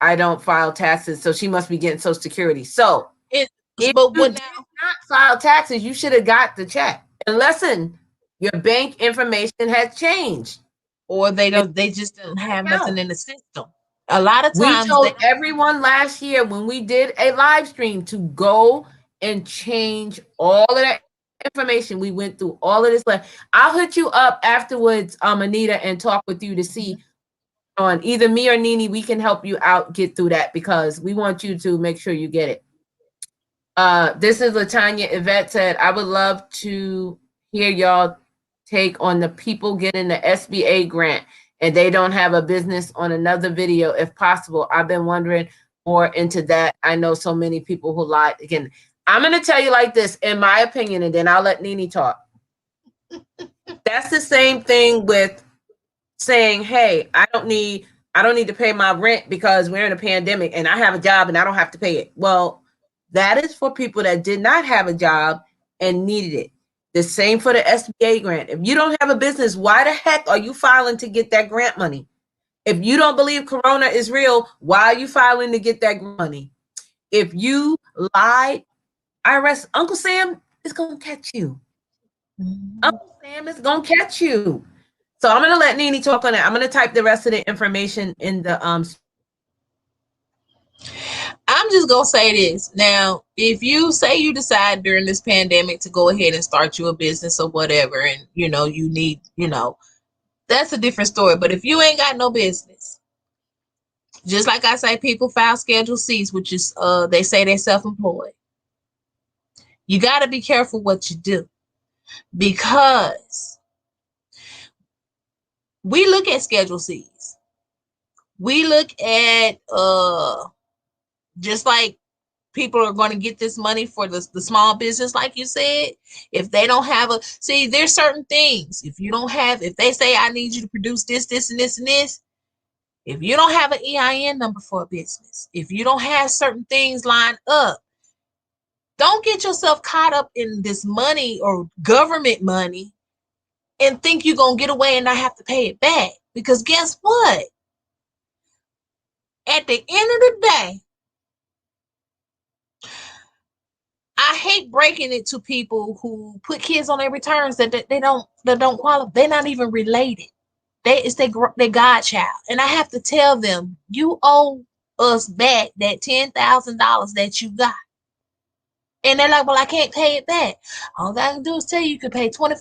I don't file taxes, so she must be getting Social Security. So if you did not file taxes, you should have got the check. And listen, your bank information has changed. Or they just don't have nothing in the system. A lot of times we told everyone last year when we did a live stream to go and change all of that information. We went through all of this. I'll hit you up afterwards, Anita, and talk with you to see on either me or Nini. We can help you out get through that because we want you to make sure you get it. This is Latanya. Yvette said, I would love to hear y'all take on the people getting the SBA grant and they don't have a business on another video if possible. I've been wondering more into that. I know so many people who lied. Again, I'm going to tell you like this, in my opinion, and then I'll let Nene talk. That's the same thing with saying, hey, I don't need to pay my rent because we're in a pandemic and I have a job and I don't have to pay it. Well, that is for people that did not have a job and needed it. The same for the SBA grant. If you don't have a business, why the heck are you filing to get that grant money? If you don't believe Corona is real, why are you filing to get that money? If you lied, IRS, Uncle Sam is going to catch you. Uncle Sam is going to catch you. So I'm going to let Nene talk on that. I'm going to type the rest of the information in the I'm just gonna say this. Now, if you say you decide during this pandemic to go ahead and start you a business or whatever, and you need, that's a different story. But if you ain't got no business, just like I say, people file Schedule C's, which is they say they're self-employed. You got to be careful what you do, because we look at Schedule C's. We look at just like people are going to get this money for the small business, like you said. If they don't have there's certain things. If they say, I need you to produce this, this, and this, and this, if you don't have an EIN number for a business, if you don't have certain things lined up, don't get yourself caught up in this money or government money and think you're going to get away and not have to pay it back. Because guess what? At the end of the day, I hate breaking it to people who put kids on their returns that don't qualify. They're not even related. It's their godchild. And I have to tell them, you owe us back that $10,000 that you got. And they're like, well, I can't pay it back. All I can do is tell you can pay $25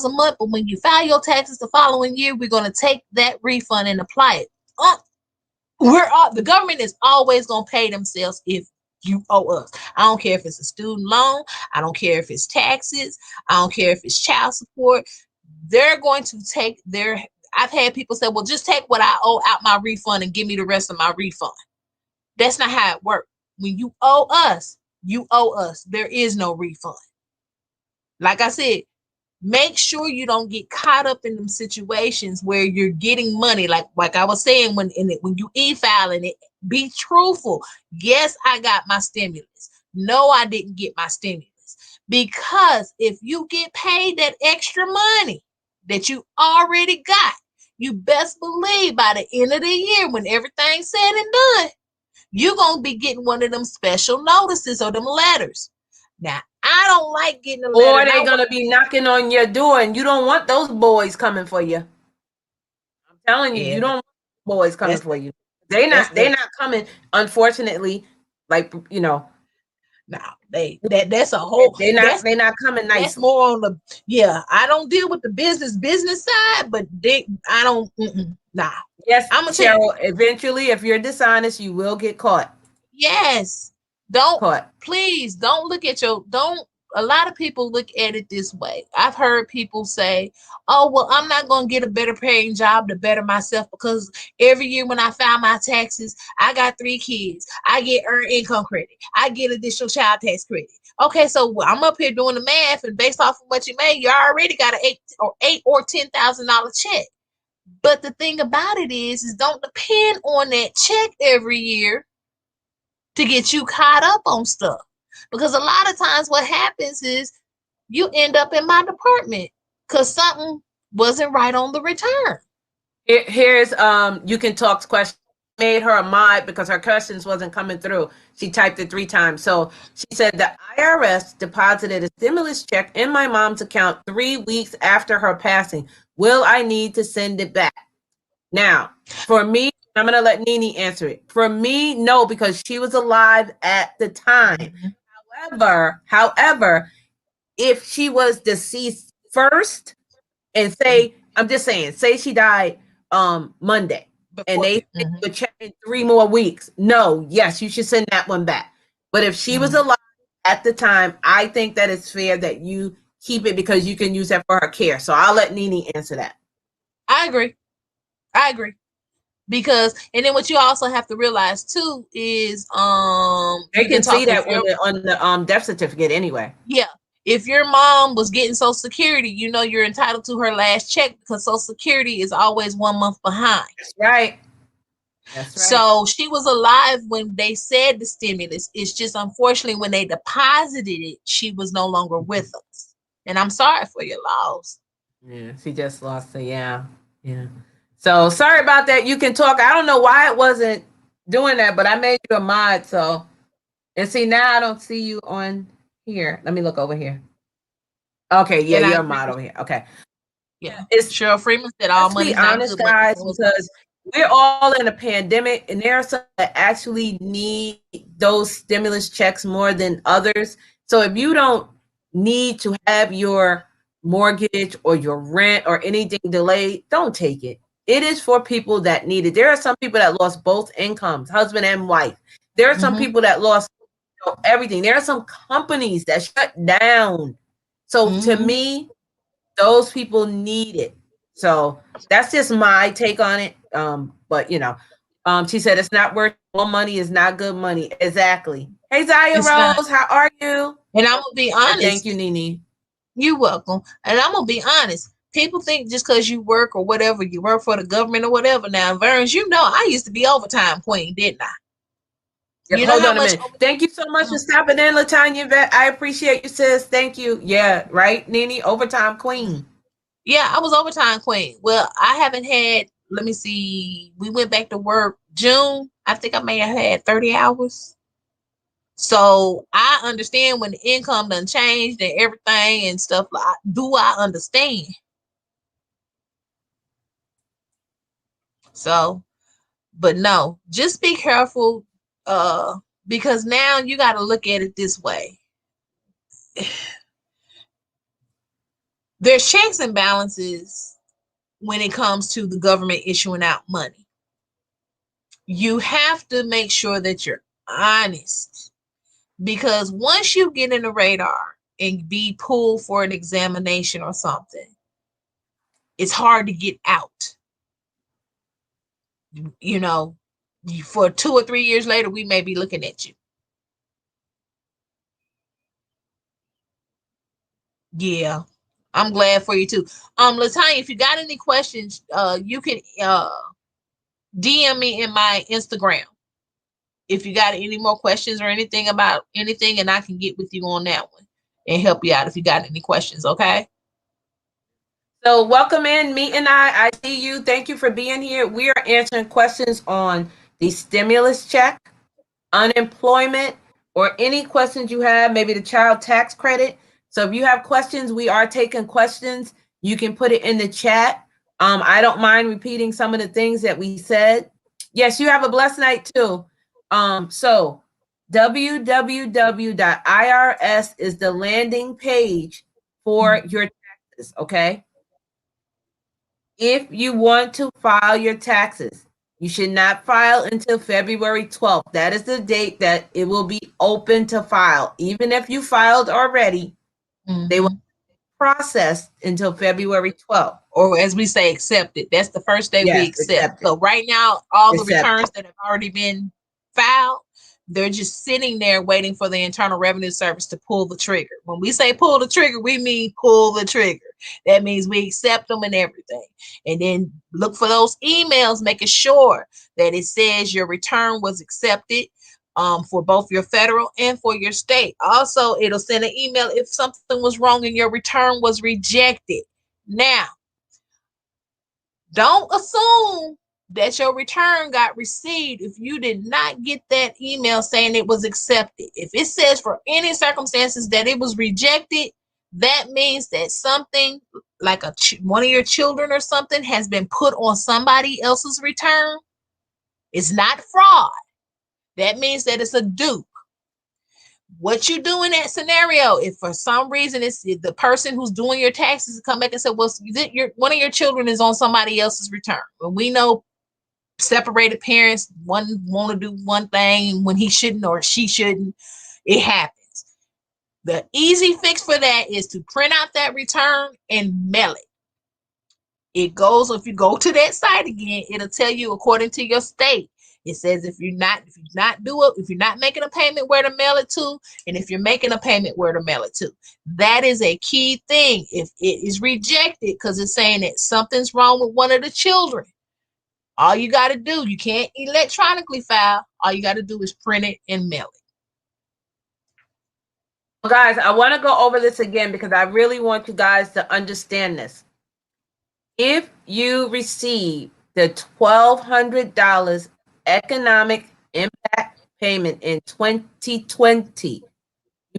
a month, but when you file your taxes the following year, we're going to take that refund and apply it. The government is always going to pay themselves if you owe us. I don't care if it's a student loan. I don't care if it's taxes. I don't care if it's child support. They're going to take I've had people say, well, just take what I owe out my refund and give me the rest of my refund. That's not how it works. When you owe us, you owe us. There is no refund. Like I said, make sure you don't get caught up in them situations where you're getting money. Like I was saying, when you e-filing it, be truthful. Yes, I got my stimulus. No, I didn't get my stimulus. Because if you get paid that extra money that you already got, you best believe by the end of the year, when everything's said and done, you're going to be getting one of them special notices or them letters. Now, I don't like getting a letter. Or they're going to be knocking on your door, and you don't want those boys coming for you. I'm telling you, you don't want boys coming for you. They're not coming, unfortunately, No, that's a whole. They're not coming nice. That's more on the I don't deal with the business side, but I don't. Nah. Yes, I'm Cheryl. Eventually, if you're dishonest, you will get caught. Yes. Please don't look at a lot of people look at it this way. I've heard people say, oh, well, I'm not going to get a better paying job to better myself because every year when I file my taxes, I got 3 kids. I get earned income credit. I get additional child tax credit. Okay, so I'm up here doing the math, and based off of what you made, you already got an $8,000 or $10,000 check. But the thing about it is don't depend on that check every year to get you caught up on stuff. Because a lot of times what happens is you end up in my department because something wasn't right on the return. Here's You Can Talk's question. Made her a mod because her questions wasn't coming through. She typed it 3 times. So she said the IRS deposited a stimulus check in my mom's account 3 weeks after her passing. Will I need to send it back? Now, for me, I'm going to let Nene answer it. For me, no, because she was alive at the time. Mm-hmm. However, if she was deceased first and say she died Monday and they would check in 3 more weeks, no, yes, you should send that one back. But if she was alive at the time, I think that it's fair that you keep it because you can use that for her care. So I'll let Nene answer that. I agree. Because, and then what you also have to realize too is They you can can see talk that on the death certificate anyway. Yeah. If your mom was getting Social Security, you know you're entitled to her last check because Social Security is always 1 month behind. That's right. That's right. So she was alive when they said the stimulus. It's just unfortunately when they deposited it, she was no longer with us. And I'm sorry for your loss. Yeah, she just lost. Yeah. So sorry about that. You can talk. I don't know why it wasn't doing that, but I made you a mod. So, and see, now I don't see you on here. Let me look over here. Okay, yeah, And you're a mod over here. Okay. Yeah. It's Cheryl Freeman said all let's be money's not honest, good money. guys, because we're all in a pandemic, and there are some that actually need those stimulus checks more than others. So if you don't need to have your mortgage or your rent or anything delayed, don't take it. It is for people that need it. There are some people that lost both incomes, husband and wife. There are some people that lost everything. There are some companies that shut down. So to me, those people need it. So that's just my take on it. But she said it's not worth more money is not good money. Exactly. Hey Zaya It's Rose, not. how are you? And I'm gonna be honest. Thank you, Nene. You're welcome. And I'm gonna be honest. People think just because you work or whatever, you work for the government or whatever. Now, Vernes, you know I used to be overtime queen, didn't I? Yep, You know hold how on a much minute. Thank you so much for stopping in, Latanya Vet. I appreciate you, sis. Thank you. Yeah, right, Nene, overtime queen. Yeah, I was overtime queen. Well, I haven't had, let me see, we went back to work June. I think I may have had 30 hours. So I understand when the income done changed and everything and stuff. Do I understand? So, but no, just be careful. Because now you got to look at it this way. There's checks and balances when it comes to the government issuing out money. You have to make sure that you're honest, because once you get in the radar and be pulled for an examination or something, it's hard to get out. You know, for 2 or 3 years later, we may be looking at you. Yeah, I'm glad for you too. Latanya, if you got any questions, you can DM me in my Instagram if you got any more questions or anything about anything, and I can get with you on that one and help you out if you got any questions. Okay. So welcome in, me and I see you. Thank you for being here. We are answering questions on the stimulus check, unemployment, or any questions you have, maybe the child tax credit. So if you have questions, we are taking questions. You can put it in the chat. I don't mind repeating some of the things that we said. Yes, you have a blessed night too. So www.irs is the landing page for your taxes, okay? If you want to file your taxes, you should not file until February 12th. That is the date that it will be open to file. Even if you filed already, they will process until February 12th. Or as we say, accepted. That's the first day we accept. Accepted. So right now, all the Accepted. returns that have already been filed, they're just sitting there waiting for the Internal Revenue Service to pull the trigger. When we say pull the trigger, we mean pull the trigger. That means we accept them and everything. And then look for those emails, making sure that it says your return was accepted for both your federal and for your state. Also, it'll send an email if something was wrong and your return was rejected. Now, don't assume that your return got received if you did not get that email saying it was accepted. If it says for any circumstances that it was rejected, that means that something like one of your children or something has been put on somebody else's return. It's not fraud. That means that it's a dupe. What you do in that scenario, if for some reason it's the person who's doing your taxes come back and say, well, one of your children is on somebody else's return. When we know separated parents, one want to do one thing when he shouldn't or she shouldn't, it happens. The easy fix for that is to print out that return and mail it. It goes, if you go to that site again, it'll tell you according to your state. It says if you're not making a payment, where to mail it to, and if you're making a payment, where to mail it to. That is a key thing. If it is rejected because it's saying that something's wrong with one of the children, all you got to do, you can't electronically file. All you got to do is print it and mail it. Guys, I want to go over this again because I really want you guys to understand this. If you receive the $1,200 economic impact payment in 2020, you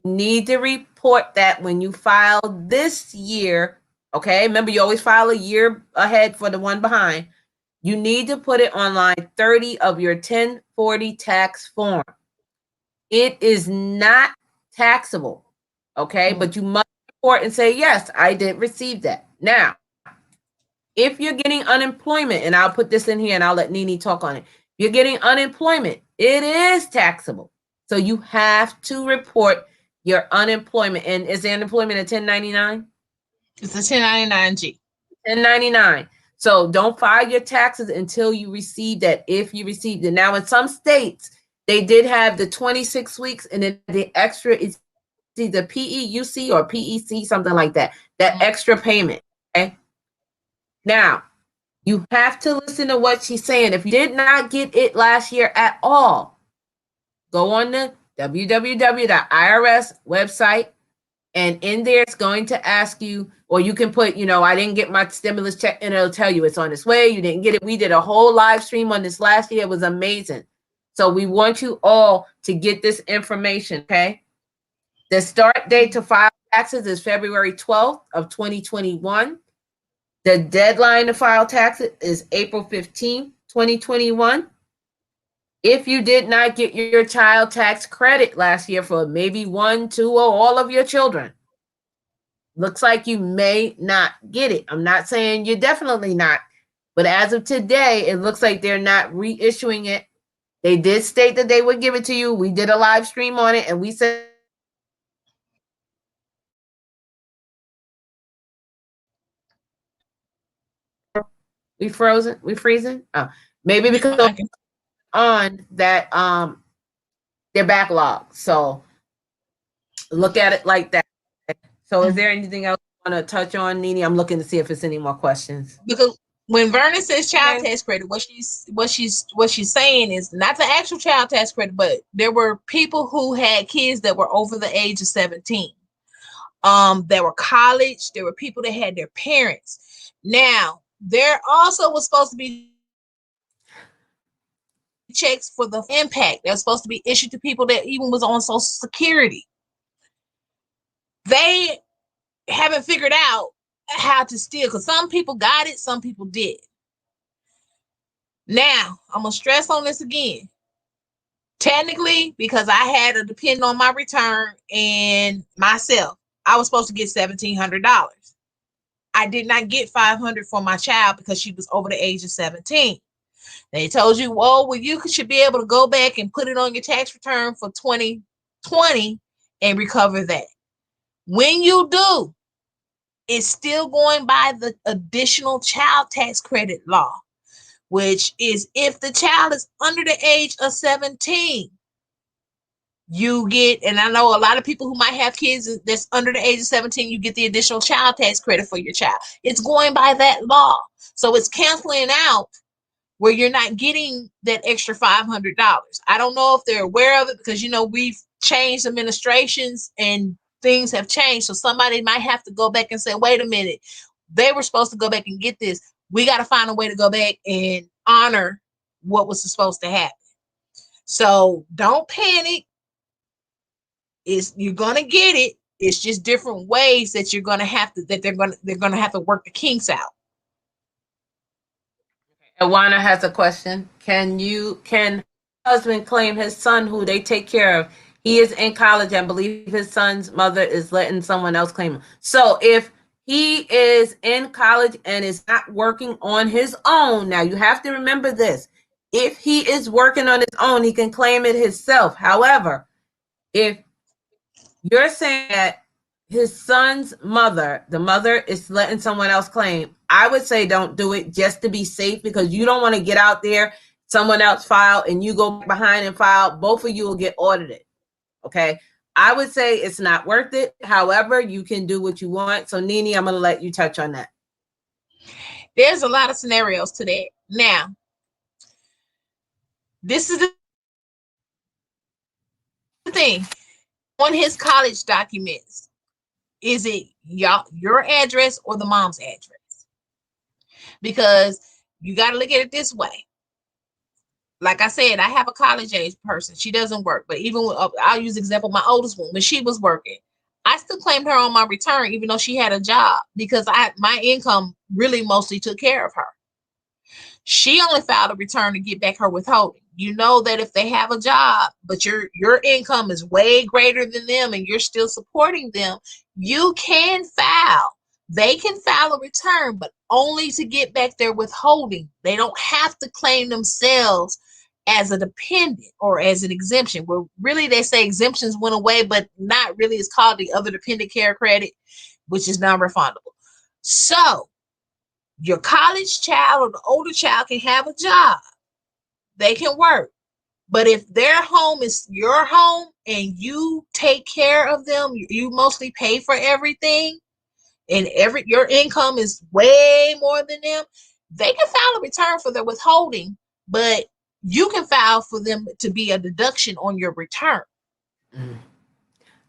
need to report that when you file this year. Okay, remember you always file a year ahead for the one behind. You need to put it on line 30 of your 1040 tax form. It is not taxable, okay? But you must report and say, yes, I did receive that. Now, if you're getting unemployment, and I'll put this in here and I'll let Nene talk on it. If you're getting unemployment, it is taxable. So you have to report your unemployment. And is the unemployment a 1099? It's a 1099-G. 1099. So don't file your taxes until you receive that, if you received it. Now, in some states, they did have the 26 weeks, and then the extra is either PEUC or PEC, something like that. That extra payment. Okay. Now, you have to listen to what she's saying. If you did not get it last year at all, go on the www.irs website, and in there it's going to ask you, or you can put, I didn't get my stimulus check, and it'll tell you it's on its way. You didn't get it. We did a whole live stream on this last year. It was amazing. So we want you all to get this information, okay? The start date to file taxes is February 12th of 2021. The deadline to file taxes is April 15th, 2021. If you did not get your child tax credit last year for maybe 1, 2, or all of your children, looks like you may not get it. I'm not saying you're definitely not, but as of today, it looks like they're not reissuing it. They did state that they would give it to you. We did a live stream on it, and we said we frozen. We freezing. Oh, maybe because on that their backlog. So look at it like that. So is there anything else you want to touch on, Nene? I'm looking to see if it's any more questions. Because when Vernes says child tax credit, what she's saying is not the actual child tax credit, but there were people who had kids that were over the age of 17. There were college, there were people that had their parents. Now, there also was supposed to be checks for the impact that was supposed to be issued to people that even was on Social Security. They haven't figured out how to steal, because some people got it, some people did. Now, I'm going to stress on this again. Technically, because I had to depend on my return and myself, I was supposed to get $1,700. I did not get $500 for my child because she was over the age of 17. They told you, well, you should be able to go back and put it on your tax return for 2020 and recover that. When you do, it's still going by the additional child tax credit law, which is if the child is under the age of 17, you get, and I know a lot of people who might have kids that's under the age of 17, you get the additional child tax credit for your child. It's going by that law. So it's canceling out where you're not getting that extra $500. I don't know if they're aware of it because, we've changed administrations and things have changed. So somebody might have to go back and say, wait a minute, they were supposed to go back and get this. We got to find a way to go back and honor what was supposed to happen. So don't panic. You're going to get it. It's just different ways that they're going to have to work the kinks out. Awana has a question. Can husband claim his son who they take care of? He is in college and believe his son's mother is letting someone else claim him. So if he is in college and is not working on his own, now you have to remember this. If he is working on his own, he can claim it himself. However, if you're saying that his son's mother, the mother is letting someone else claim. I would say don't do it just to be safe, because you don't want to get out there, someone else file, and you go behind and file. Both of you will get audited. Okay. I would say it's not worth it. However, you can do what you want. So, Nini, I'm going to let you touch on that. There's a lot of scenarios to that. Now, this is the thing. On his college documents, is it your address or the mom's address? Because you got to look at it this way. Like I said, I have a college age person. She doesn't work. But even with, I'll use example, my oldest one, when she was working, I still claimed her on my return, even though she had a job, because my income really mostly took care of her. She only filed a return to get back her withholding. You know that if they have a job, but your income is way greater than them and you're still supporting them, you can file. They can file a return, but only to get back their withholding. They don't have to claim themselves as a dependent or as an exemption. Where really they say exemptions went away, but not really. It's called the other dependent care credit, which is non-refundable. So your college child or the older child can have a job. They can work. But if their home is your home and you take care of them, you mostly pay for everything, and your income is way more than them, they can file a return for their withholding, but you can file for them to be a deduction on your return.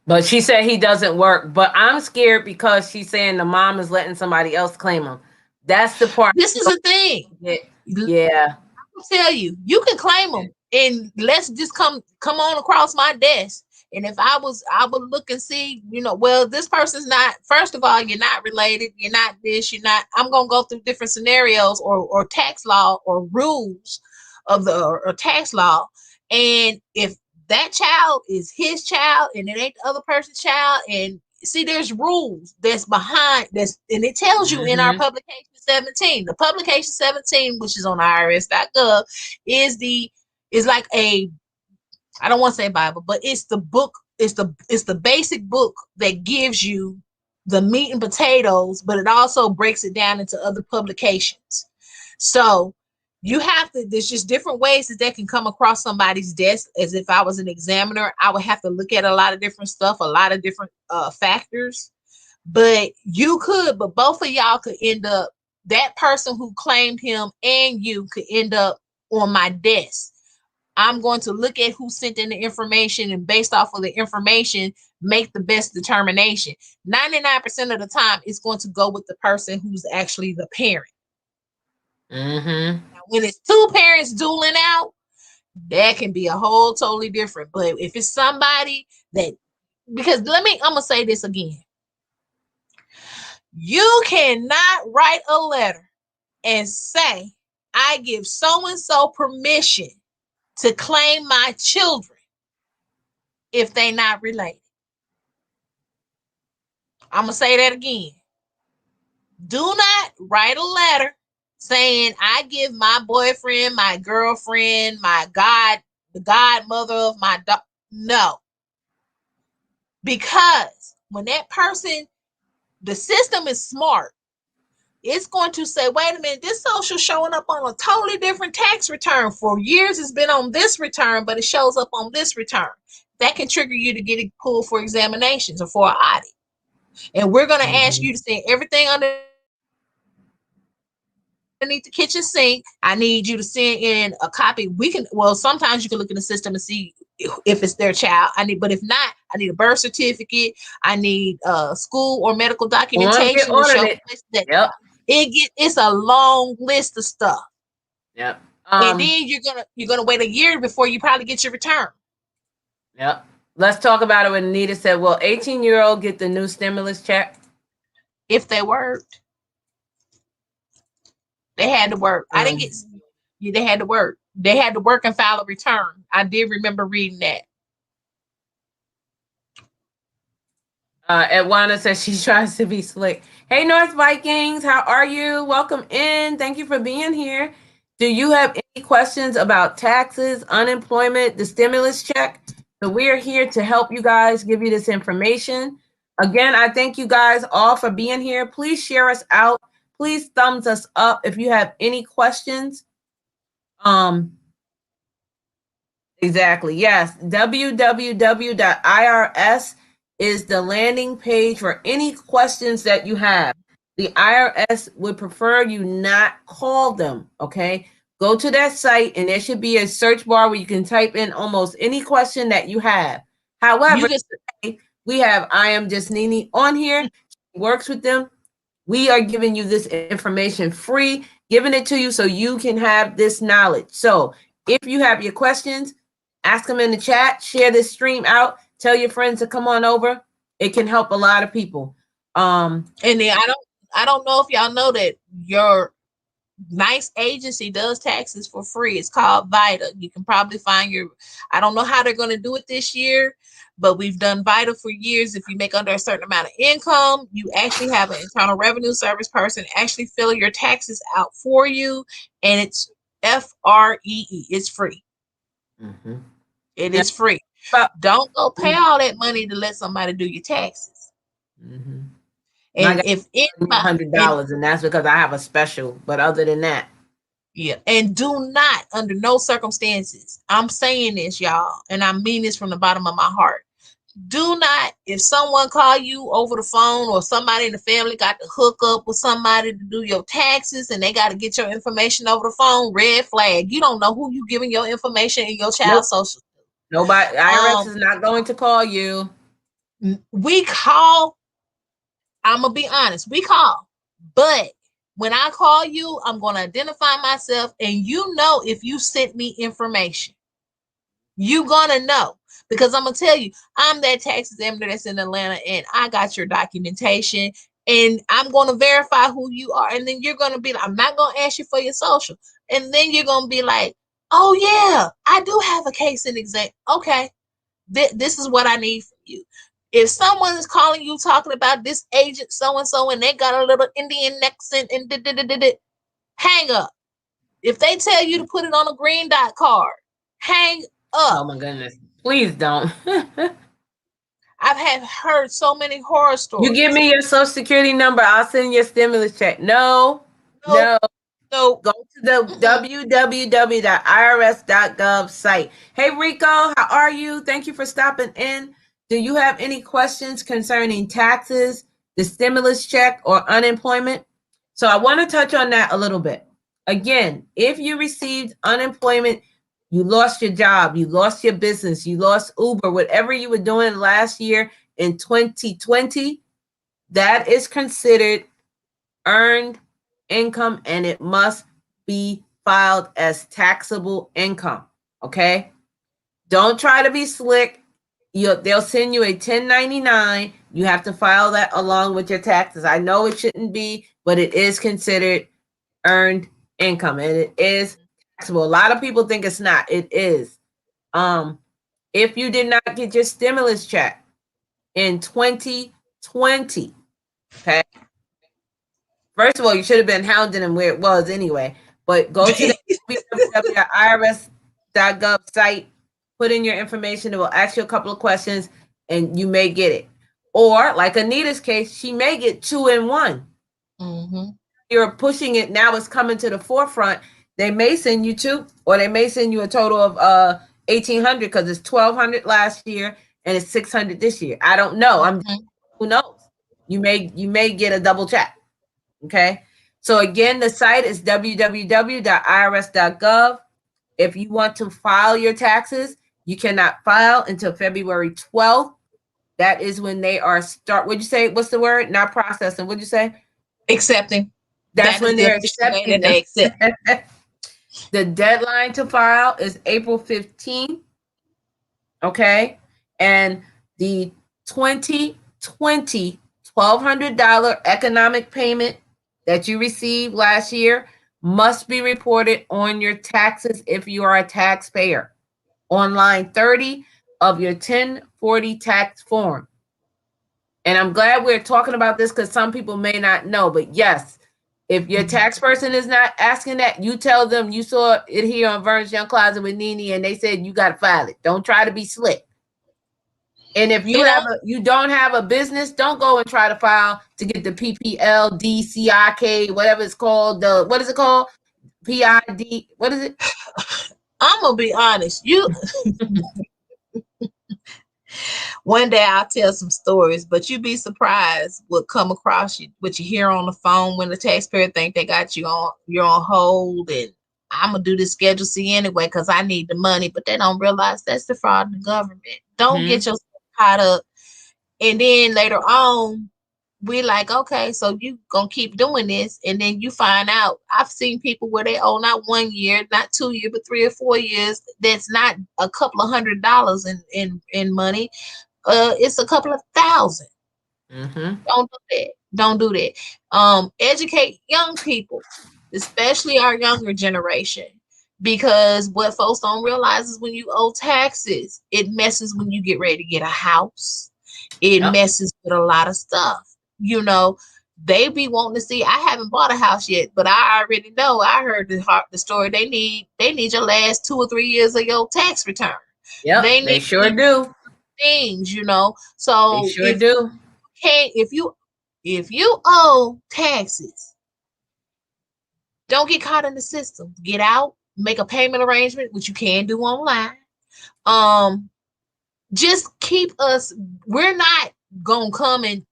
But she said he doesn't work. But I'm scared because she's saying the mom is letting somebody else claim him. That's the part. This is the thing. Yeah. I'll tell you, you can claim them, and let's just come on across my desk. And if I would look and see, well, this person's not, first of all, you're not related, you're not this, you're not, I'm going to go through different scenarios or tax law or rules of or tax law. And if that child is his child and it ain't the other person's child, and see, there's rules that's behind this, and it tells you in our publication 17. The publication 17, which is on irs.gov, is like a, I don't want to say Bible, but it's the book, it's the basic book that gives you the meat and potatoes, but it also breaks it down into other publications. So you have to, there's just different ways that can come across somebody's desk. As if I was an examiner, I would have to look at a lot of different stuff, a lot of different factors. But both of y'all could end up, that person who claimed him and you could end up on my desk. I'm going to look at who sent in the information, and based off of the information, make the best determination. 99% of the time, it's going to go with the person who's actually the parent. Now, when it's two parents dueling out, that can be a whole totally different. But if it's somebody that, because I'm going to say this again. You cannot write a letter and say, I give so-and-so permission to claim my children if they not related. I'm going to say that again. Do not write a letter saying, I give my boyfriend, my girlfriend, the godmother of my daughter. No. Because when that person, the system is smart, it's going to say, wait a minute, this social showing up on a totally different tax return. For years, it's been on this return, but it shows up on this return. That can trigger you to get it pulled for examinations or for an audit. And we're going to ask you to send everything underneath the kitchen sink. I need you to send in a copy. Sometimes you can look in the system and see if it's their child. But if not, I need a birth certificate. I need school or medical documentation to show that. It's a long list of stuff. Yep. And then you're gonna wait a year before you probably get your return. Yep. Let's talk about it when Anita said, "Will 18-year-old get the new stimulus check if they worked?" They had to work. I didn't get. They had to work. They had to work and file a return. I did remember reading that. Edwana says she tries to be slick. Hey, North Vikings, how are you? Welcome in. Thank you for being here. Do you have any questions about taxes, unemployment, the stimulus check? So we're here to help you guys, give you this information. Again, I thank you guys all for being here. Please share us out. Please thumbs us up if you have any questions. Exactly. Yes. www.irs is the landing page for any questions that you have. The IRS would prefer you not call them. Okay. Go to that site and there should be a search bar where you can type in almost any question that you have. However, we have I Am Justnini on here. She works with them. We are giving you this information free, giving it to you so you can have this knowledge. So if you have your questions, ask them in the chat, share this stream out, tell your friends to come on over. It can help a lot of people. And then I don't know if y'all know that your nice agency does taxes for free. It's called Vita. You can probably find I don't know how they're going to do it this year, but we've done Vita for years. If you make under a certain amount of income, you actually have an internal revenue service person actually fill your taxes out for you, and it's FREE. It's free. Mm-hmm. It is free. But don't go pay all that money to let somebody do your taxes. Mm-hmm. And if anybody, $100, and that's because I have a special. But other than that, yeah, and do not, under no circumstances, I'm saying this, y'all, and I mean this from the bottom of my heart. Do not, if someone call you over the phone or somebody in the family got to hook up with somebody to do your taxes and they got to get your information over the phone, red flag. You don't know who you giving your information and your child social. Nobody, IRS is not going to call you. We call, I'm going to be honest, we call, but when I call you, I'm going to identify myself, and you know if you sent me information. You gonna know, because I'm gonna tell you, I'm that tax examiner that's in Atlanta, and I got your documentation, and I'm gonna verify who you are, and then you're gonna be like, I'm not gonna ask you for your social, and then you're gonna be like, oh yeah, I do have a case in exam. Okay, this is what I need from you. If someone is calling you talking about this agent so and so, and they got a little Indian accent and hang up. If they tell you to put it on a green dot card, hang up. Oh my goodness. Please don't. I've heard so many horror stories. You give me your social security number, I'll send you a stimulus check. No. Go to the www.irs.gov site. Hey Rico, how are you? Thank you for stopping in. Do you have any questions concerning taxes, the stimulus check, or unemployment? So I want to touch on that a little bit. Again, if you received unemployment, you lost your job, you lost your business, you lost Uber, whatever you were doing last year in 2020, that is considered earned income, and it must be filed as taxable income. Okay? Don't try to be slick. They'll send you a 1099. You have to file that along with your taxes. I know it shouldn't be, but it is considered earned income, and it is taxable. A lot of people think it's not. It is. If you did not get your stimulus check in 2020, okay, first of all, you should have been hounding them where it was anyway. But go to the www.irs.gov site, put in your information. It will ask you a couple of questions, and you may get it. Or, like Anita's case, she may get 2 in 1. Mm-hmm. You're pushing it now; it's coming to the forefront. They may send you 2, or they may send you a total of 1,800 because it's 1,200 last year and it's 600 this year. I don't know. Who knows? You may get a double check. Okay. So again, the site is www.irs.gov. If you want to file your taxes, you cannot file until February 12th. That is when they are what'd you say? What's the word? Not processing. What'd you say? Accepting. That's when they're accepting. They accept. The deadline to file is April 15th. Okay. And the 2020 $1,200 economic payment that you received last year must be reported on your taxes if you are a taxpayer on line 30 of your 1040 tax form. And I'm glad we're talking about this because some people may not know, but yes, if your tax person is not asking that, you tell them you saw it here on Vernes Young Closet with Nene and they said you got to file it. Don't try to be slick. And if you you don't have a business, don't go and try to file to get the PPLDCIK, whatever it's called. What is it called? PID. What is it? I'm gonna be honest. One day I'll tell some stories, but you'd be surprised what come across you, what you hear on the phone when the taxpayer think they got you're on hold, and I'm gonna do the Schedule C anyway because I need the money, but they don't realize that's the fraud in the government. Don't get yourself caught up, and then later on, we like, okay, so you gonna keep doing this, and then you find out. I've seen people where they owe not 1 year, not 2 years, but 3 or 4 years. That's not a couple of $100 in money. It's a couple of thousand. Don't do that. Don't do that. Educate young people, especially our younger generation, because what folks don't realize is when you owe taxes, it messes when you get ready to get a house. It messes with a lot of stuff. You know, they be wanting to see. I haven't bought a house yet, but I already know. I heard the story. They need your last 2 or 3 years of your tax return. Yep, they sure do. Things, you know. So they sure do. If you owe taxes, don't get caught in the system. Get out, make a payment arrangement, which you can do online. Just keep us. We're not gonna come and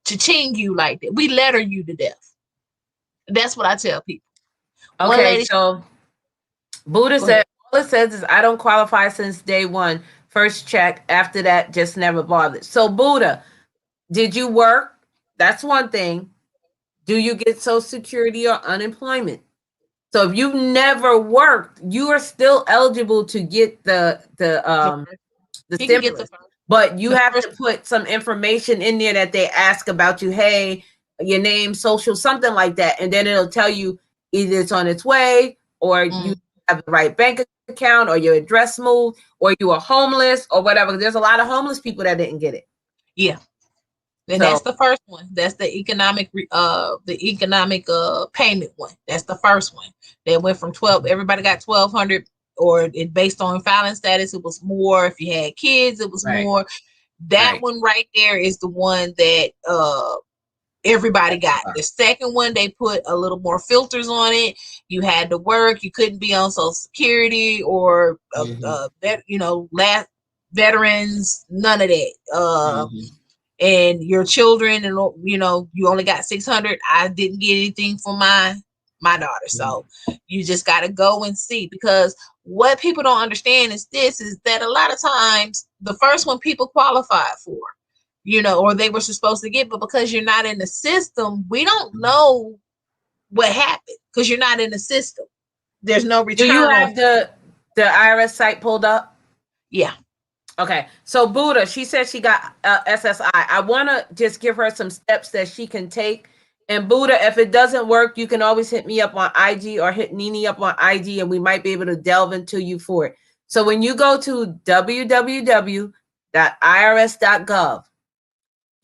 cha-ching you like that. We letter you to death. That's what I tell people. Okay, so Buddha said, all it says is I don't qualify since day one. First check. After that, just never bothered. So Buddha, did you work? That's one thing. Do you get Social Security or unemployment? So if you've never worked, you are still eligible to get the stimulus. But you have to put some information in there that they ask about you. Hey, your name, social, something like that. And then it'll tell you either it's on its way or you have the right bank account or your address moved or you are homeless or whatever. There's a lot of homeless people that didn't get it. Yeah. And that's the first one. That's the economic payment one. That's the first one. That went from 12. Everybody got 1,200, or it based on filing status, it was more. If you had kids, it was more. That one right there is the one that everybody got. The second one, they put a little more filters on it. You had to work. You couldn't be on Social Security or veterans. None of that. And your children, and you only got 600. I didn't get anything for my daughter, so you just got to go and see, because what people don't understand is that a lot of times the first one people qualified for, or they were supposed to get, but because you're not in the system, we don't know what happened because you're not in the system. There's no return. Do you have the IRS site pulled up? Yeah. Okay, so Buddha, she said she got SSI. I want to just give her some steps that she can take. And Buddha, if it doesn't work, you can always hit me up on IG or hit Nini up on IG, and we might be able to delve into you for it. So when you go to www.irs.gov,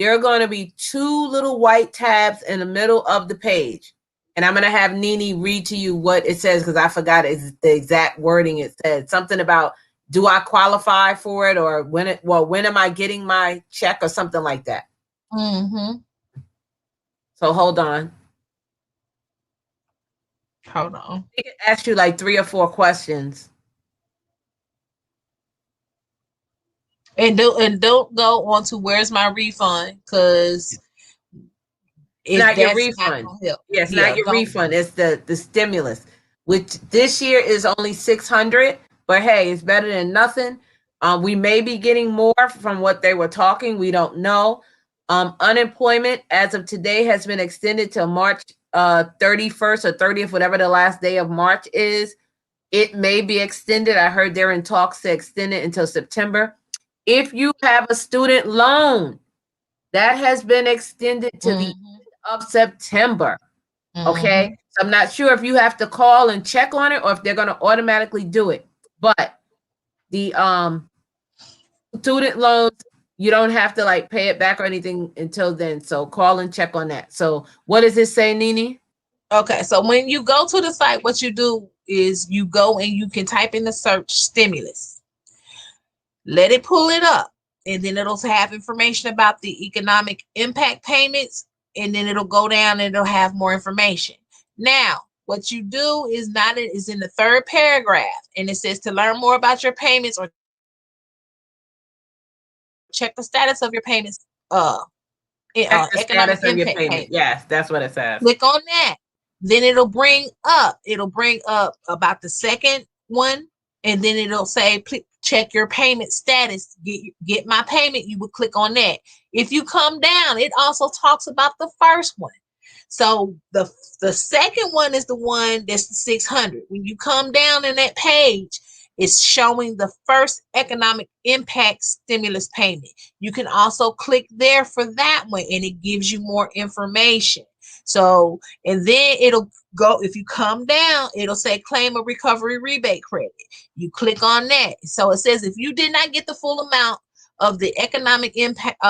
there are going to be 2 little white tabs in the middle of the page. And I'm going to have Nini read to you what it says, because I forgot the exact wording it said. Something about, do I qualify for it, or when am I getting my check, or something like that. So hold on. Hold on. They can ask you like 3 or 4 questions. And don't go on to where's my refund, because it's not your refund. Yes, not your refund. It's the stimulus, which this year is only 600. But hey, it's better than nothing. We may be getting more from what they were talking. We don't know. Unemployment as of today has been extended to March 31st or 30th, whatever the last day of March is. It may be extended. I heard they're in talks to extend it until September. If you have a student loan, that has been extended to the end of September. Okay. So I'm not sure if you have to call and check on it or if they're going to automatically do it. But the student loans, you don't have to like pay it back or anything until then. So call and check on that. So what does it say, Nini? Okay. So when you go to the site, what you do is you go and you can type in the search stimulus. let it pull it up, and then it'll have information about the economic impact payments, and then it'll go down and it'll have more information. Now, what you do is in the third paragraph, and it says to learn more about your payments or check the status of your payments, Check the economic status of your impact payment. payment. Yes, that's what it says. Click on that. Then it'll bring up about the second one, and then it'll say check your payment status, get my payment. You would click on that. If you come down, it also talks about the first one. So the second one is the one that's the 600. When you come down in that page, it's showing the first economic impact stimulus payment. You can also click there for that one, and it gives you more information. So, and then it'll go, if you come down, it'll say claim a recovery rebate credit. You click on that. So it says if you did not get the full amount of the economic impact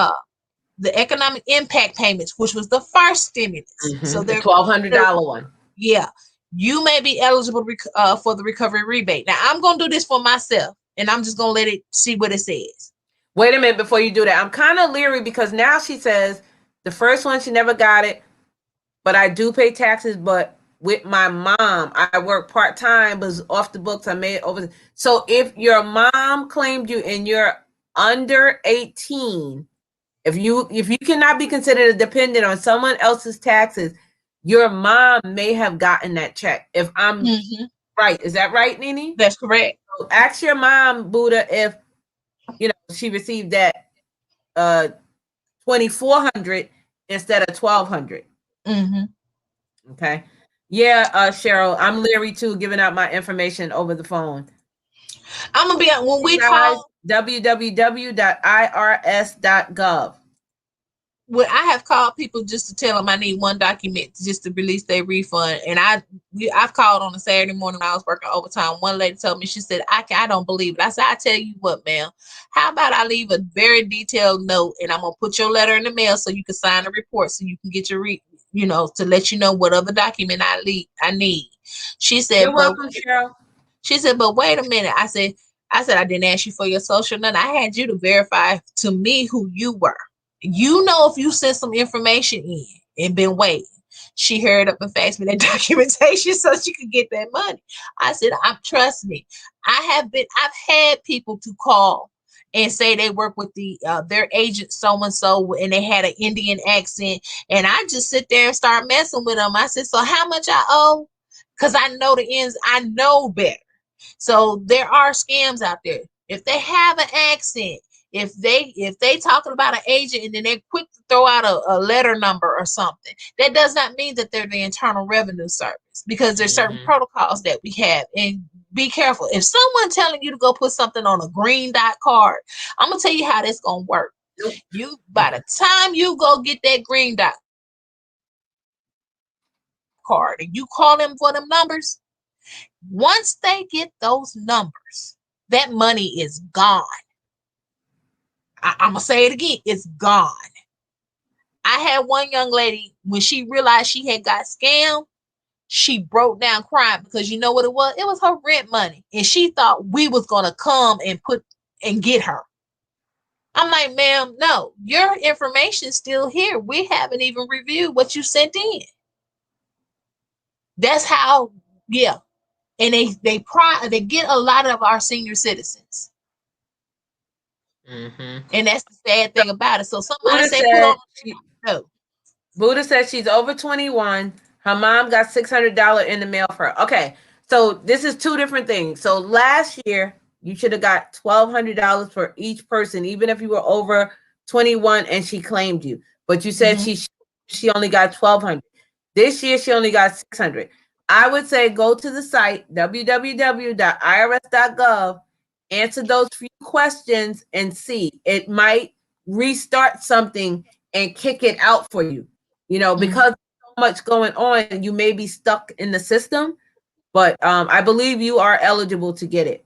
payments, which was the first stimulus. So the $1,200 one. Yeah, you may be eligible for the recovery rebate. Now I'm gonna do this for myself, and I'm just gonna let it see what it says. Wait a minute before you do that. I'm kind of leery because now she says the first one she never got it, but I do pay taxes. But with my mom, I work part-time, but off the books. I made it over. So if your mom claimed you and you're under 18, if you cannot be considered a dependent on someone else's taxes, your mom may have gotten that check. If I'm right, is that right, Nini? That's correct. So ask your mom, Buddha, if she received that $2,400 instead of $1,200. Okay. Yeah, Cheryl, I'm leery too, giving out my information over the phone. I'm gonna be when we call www.irs.gov. Well, I have called people just to tell them I need one document just to release their refund, and I've called on a Saturday morning when I was working overtime. One lady told me, she said, I don't believe it. I said, I tell you what, ma'am, how about I leave a very detailed note, and I'm gonna put your letter in the mail so you can sign a report so you can get your to let you know what other document I need. She said, you're welcome, Cheryl. She said, but wait a minute. I said I didn't ask you for your social, nothing. I had you to verify to me who you were. You know, if you sent some information in and been waiting. She hurried up and faxed me that documentation so she could get that money. I said, trust me. I've had people to call and say they work with their agent so-and-so, and they had an Indian accent, and I just sit there and start messing with them. I said, so how much I owe? Because I know the ends, I know better. So there are scams out there. If they have an accent, if they talking about an agent and then they're quick to throw out a letter number or something, that does not mean that they're the Internal Revenue Service, because there's certain protocols that we have. And be careful. If someone telling you to go put something on a green dot card, I'm gonna tell you how this gonna work. You, by the time you go get that green dot card and you call them for them numbers, once they get those numbers, that money is gone. I'm gonna say it again, it's gone. I had one young lady, when she realized she had got scammed, she broke down crying, because you know what it was? It was her rent money, and she thought we was gonna come and get her. I'm like, ma'am, no, your information's still here. We haven't even reviewed what you sent in. That's how, yeah. And they get a lot of our senior citizens. And that's the sad thing about it. So somebody Buddha said she's over 21. Her mom got $600 in the mail for her. Okay, so this is two different things. So last year, you should have got $1,200 for each person, even if you were over 21 and she claimed you. But you said she only got $1,200. This year, she only got $600. I would say go to the site, www.irs.gov, answer those few questions and see. It might restart something and kick it out for you. Because so much going on, you may be stuck in the system, but I believe you are eligible to get it.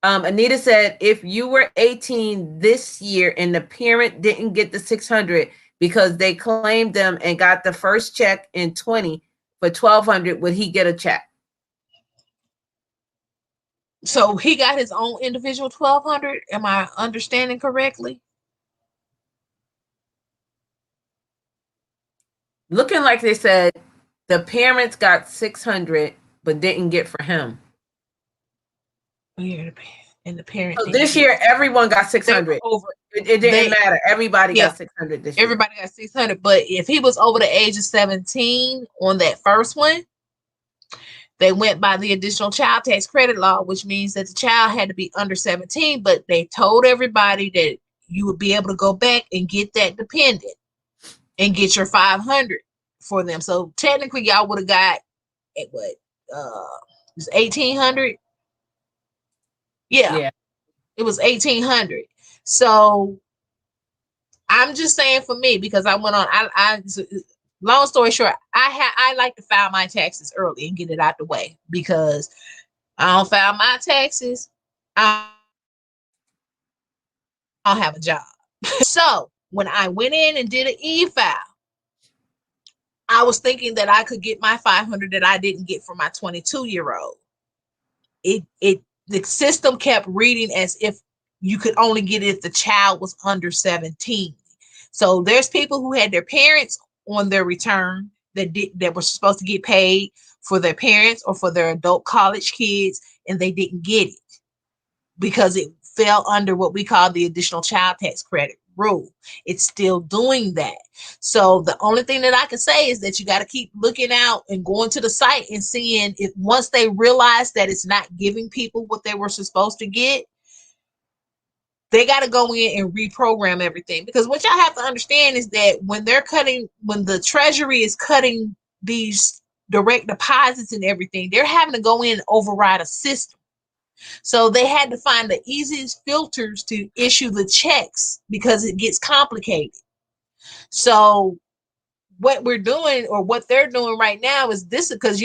Anita said, if you were 18 this year and the parent didn't get the $600 because they claimed them and got the first check in 20 for $1,200, would he get a check? So he got his own individual 1,200. Am I understanding correctly? Looking like they said the parents got 600, but didn't get for him. Yeah, and the parent. So this year, everyone got 600. Over. It didn't matter. Everybody got 600 this year. Everybody got 600. But if he was over the age of 17 on that first one, they went by the additional child tax credit law, which means that the child had to be under 17. But they told everybody that you would be able to go back and get that dependent and get your 500 for them. So technically, y'all would have got what? It was 1,800. Yeah, it was 1,800. So I'm just saying for me, because I went on. Long story short, I like to file my taxes early and get it out the way, because I don't file my taxes, I don't have a job. So when I went in and did an e-file, I was thinking that I could get my 500 that I didn't get for my 22-year-old. The system kept reading as if you could only get it if the child was under 17. So there's people who had their parents on their return that were supposed to get paid for their parents or for their adult college kids, and they didn't get it because it fell under what we call the additional child tax credit rule. It's still doing that. So the only thing that I can say is that you got to keep looking out and going to the site and seeing if once they realize that it's not giving people what they were supposed to get, they got to go in and reprogram everything. Because what y'all have to understand is that when the Treasury is cutting these direct deposits and everything, they're having to go in and override a system. So they had to find the easiest filters to issue the checks because it gets complicated. So what we're doing, or what they're doing right now, is this, because,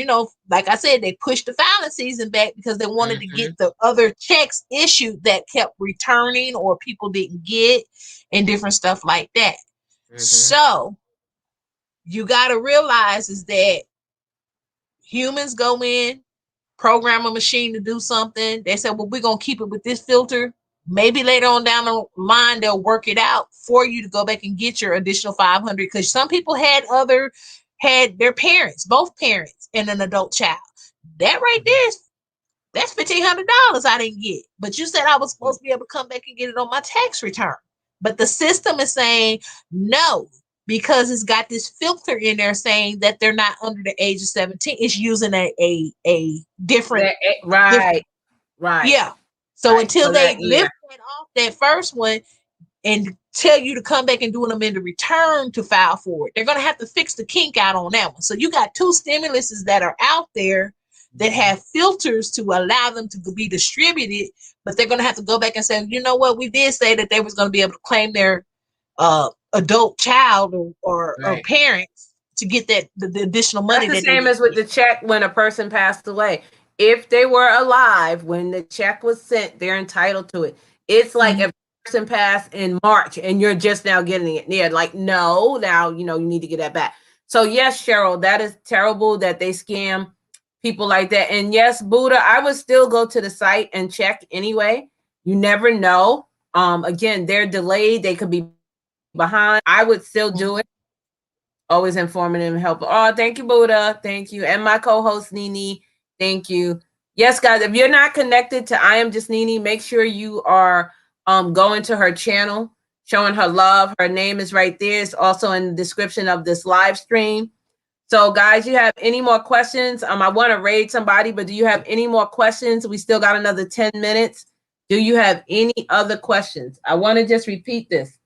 like I said, they pushed the filing season back because they wanted to get the other checks issued that kept returning or people didn't get, and different stuff like that. So you got to realize is that humans go in, program a machine to do something. They said, well, we're going to keep it with this filter. Maybe later on down the line, they'll work it out for you to go back and get your additional 500. Because some people had their parents, both parents, and an adult child. That right there, that's $1,500 I didn't get. But you said I was supposed to be able to come back and get it on my tax return. But the system is saying no, because it's got this filter in there saying that they're not under the age of 17. It's using a different right. Yeah. So until they lift that off, that first one, and tell you to come back and do them in the return to file for it, they're going to have to fix the kink out on that one. So you got two stimuluses that are out there that have filters to allow them to be distributed, but they're going to have to go back and say, you know what, we did say that they was going to be able to claim their adult child or parents to get that the additional money. That's the same as with the check when a person passed away. If they were alive when the check was sent, they're entitled to it. It's like if a person passed in March and you're just now getting it. Yeah, like, no, now, you need to get that back. So yes, Cheryl, that is terrible that they scam people like that. And yes, Buddha, I would still go to the site and check anyway. You never know. Again, they're delayed. They could be behind. I would still do it. Always informative and helpful. Oh, thank you, Buddha. Thank you. And my co-host, Nini. Thank you. Yes, guys, if you're not connected to I Am Just Nini, make sure you are going to her channel, showing her love. Her name is right there. It's also in the description of this live stream. So, guys, you have any more questions? I want to raid somebody, but do you have any more questions? We still got another 10 minutes. Do you have any other questions? I want to just repeat this.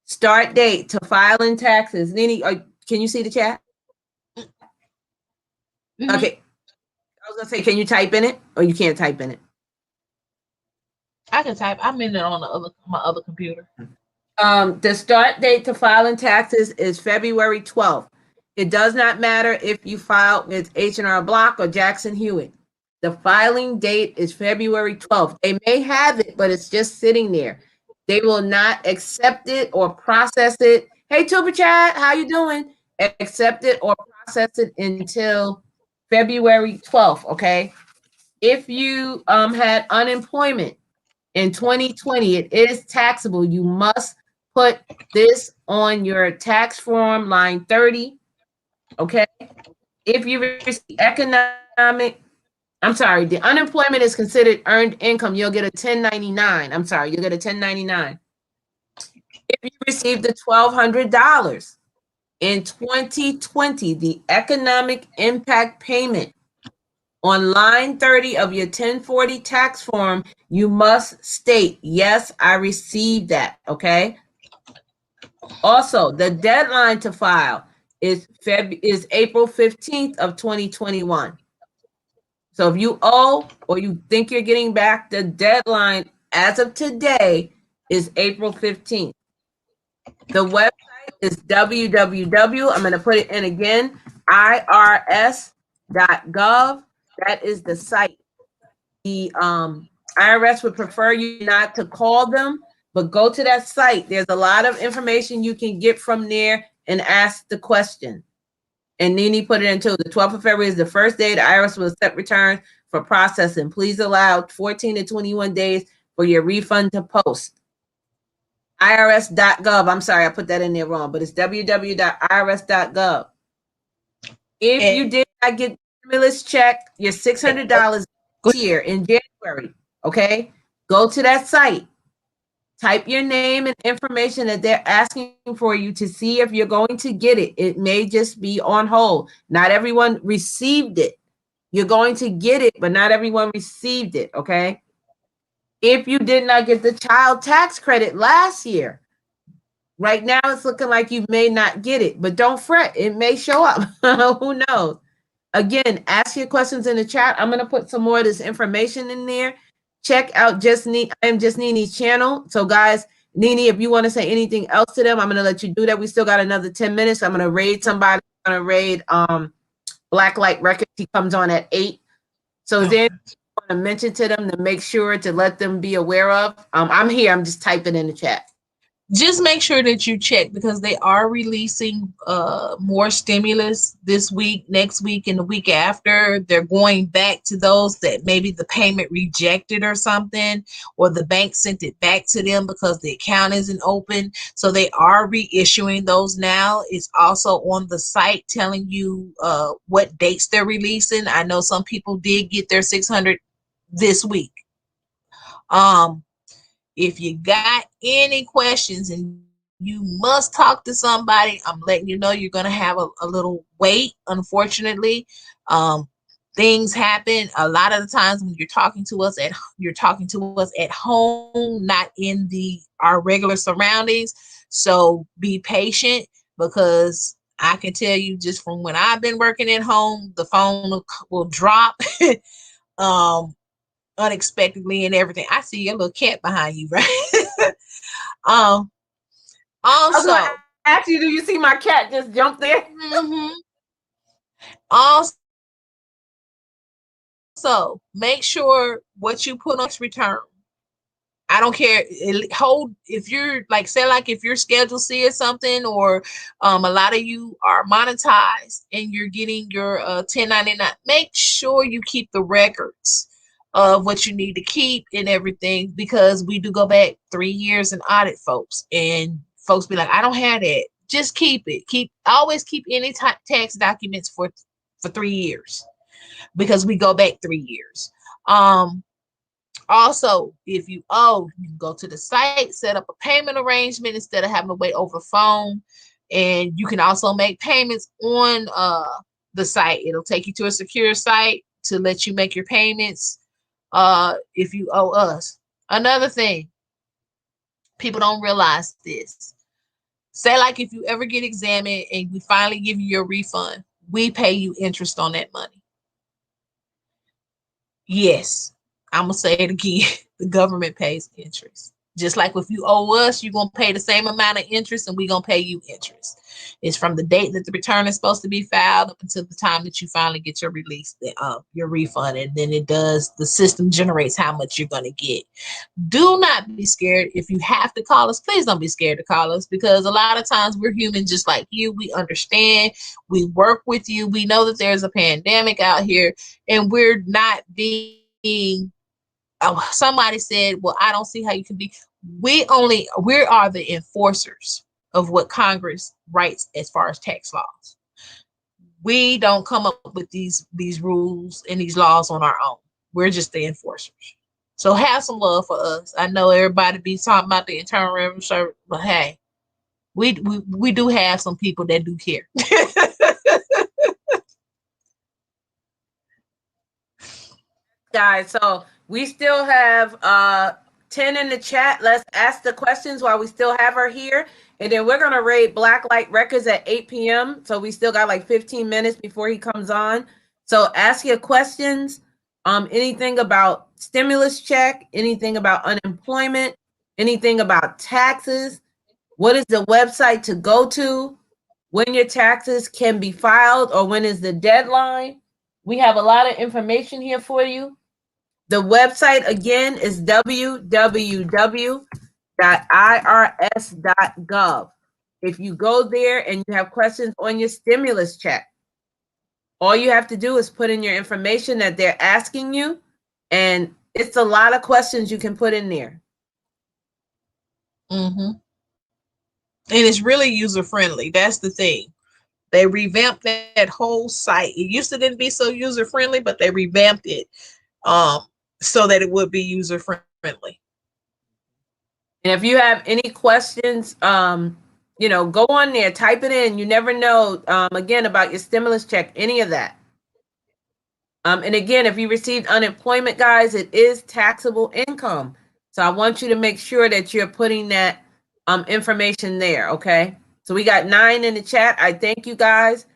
Start date to filing taxes. Nini, can you see the chat? Okay. I was gonna say, can you type in it, or you can't type in it? I can type. I'm in it on my other computer. The start date to filing taxes is February 12th. It does not matter if you file with H&R Block or Jackson Hewitt. The filing date is February 12th. They may have it, but it's just sitting there. They will not accept it or process it. Hey, Tuba Chat, how you doing? Accept it or process it until February 12th, okay? If you had unemployment in 2020, it is taxable. You must put this on your tax form, line 30. Okay. If you receive the unemployment is considered earned income. You'll get a 1099. You'll get a 1099. If you receive the $1,200 in 2020, the economic impact payment on line 30 of your 1040 tax form, you must state, yes, I received that, okay? Also, the deadline to file is April 15th of 2021. So if you owe or you think you're getting back, the deadline as of today is April 15th. The website is www. I'm going to put it in again, irs.gov. That is the site. The IRS would prefer you not to call them, but go to that site. There's a lot of information you can get from there and ask the question. And Nini put it into the 12th of February is the first day the IRS will accept returns for processing. Please allow 14 to 21 days for your refund to post. IRS.gov. I'm sorry, I put that in there wrong, but it's www.irs.gov. If you did not get the stimulus check, your $600 here in January, okay? Go to that site. Type your name and information that they're asking for you to see if you're going to get it. It may just be on hold. Not everyone received it. You're going to get it, but not everyone received it, okay? If you did not get the child tax credit last year, right now it's looking like you may not get it, but don't fret. It may show up. Who knows? Again, ask your questions in the chat. I'm going to put some more of this information in there. Check out I Am Just Nini's channel. So guys, Nini, if you want to say anything else to them, I'm going to let you do that. We still got another 10 minutes. I'm going to raid somebody. I'm going to raid Blacklight Records. He comes on at 8. So is there anything you want to mention to them to make sure to let them be aware of? I'm here. I'm just typing in the chat. Just make sure that you check, because they are releasing more stimulus this week, next week, and the week after. They're going back to those that maybe the payment rejected or something, or the bank sent it back to them because the account isn't open. So they are reissuing those now. It's also on the site telling you what dates they're releasing. I know some people did get their 600 this week. If you got any questions and you must talk to somebody, I'm letting you know you're going to have a little wait. Unfortunately, things happen a lot of the times when you're talking to us at home, not in our regular surroundings. So be patient, because I can tell you just from when I've been working at home, the phone will drop. Unexpectedly and everything. I see your little cat behind you, right? Also, I was gonna ask you, do you see my cat just jump there? Mm-hmm. Also, make sure what you put on return. I don't care. If you're like, say, like if your Schedule C or something, or a lot of you are monetized and you're getting your 1099, make sure you keep the records of what you need to keep and everything, because we do go back 3 years and audit folks, and folks be like, I don't have that. Just keep it. Always keep any tax documents for 3 years, because we go back 3 years. Also, if you owe, you can go to the site, set up a payment arrangement instead of having to wait over the phone. And you can also make payments on the site. It'll take you to a secure site to let you make your payments if you owe us. Another thing, people don't realize this. Say, like, if you ever get examined and we finally give you your refund, we pay you interest on that money. Yes. I'm going to say it again. The government pays interest. Just like if you owe us, you're going to pay the same amount of interest, and we're going to pay you interest. It's from the date that the return is supposed to be filed up until the time that you finally get your release, your refund. And then the system generates how much you're going to get. Do not be scared. If you have to call us, please don't be scared to call us, because a lot of times we're human just like you. We understand. We work with you. We know that there's a pandemic out here, and we're not being being, somebody said, well, I don't see how you can be. We are the enforcers of what Congress writes as far as tax laws. We don't come up with these rules and these laws on our own. We're just the enforcers. So have some love for us. I know everybody be talking about the Internal Revenue Service, but hey, we do have some people that do care. Guys, so we still have 10 in the chat. Let's ask the questions while we still have her here. And then we're going to raid Blacklight Records at 8 p.m. So we still got like 15 minutes before he comes on. So ask your questions. Anything about stimulus check, anything about unemployment, anything about taxes. What is the website to go to? When your taxes can be filed or when is the deadline? We have a lot of information here for you. The website again is www.irs.gov. If you go there and you have questions on your stimulus check, all you have to do is put in your information that they're asking you, and it's a lot of questions you can put in there. Mm-hmm. And it's really user friendly. That's the thing. They revamped that whole site. It used to didn't be so user friendly, but they revamped it so that it would be user friendly. And if you have any questions, go on there, type it in. You never know, again, about your stimulus check, any of that. And again, if you received unemployment, guys, it is taxable income. So I want you to make sure that you're putting that information there, okay? So we got 9 in the chat. I thank you guys.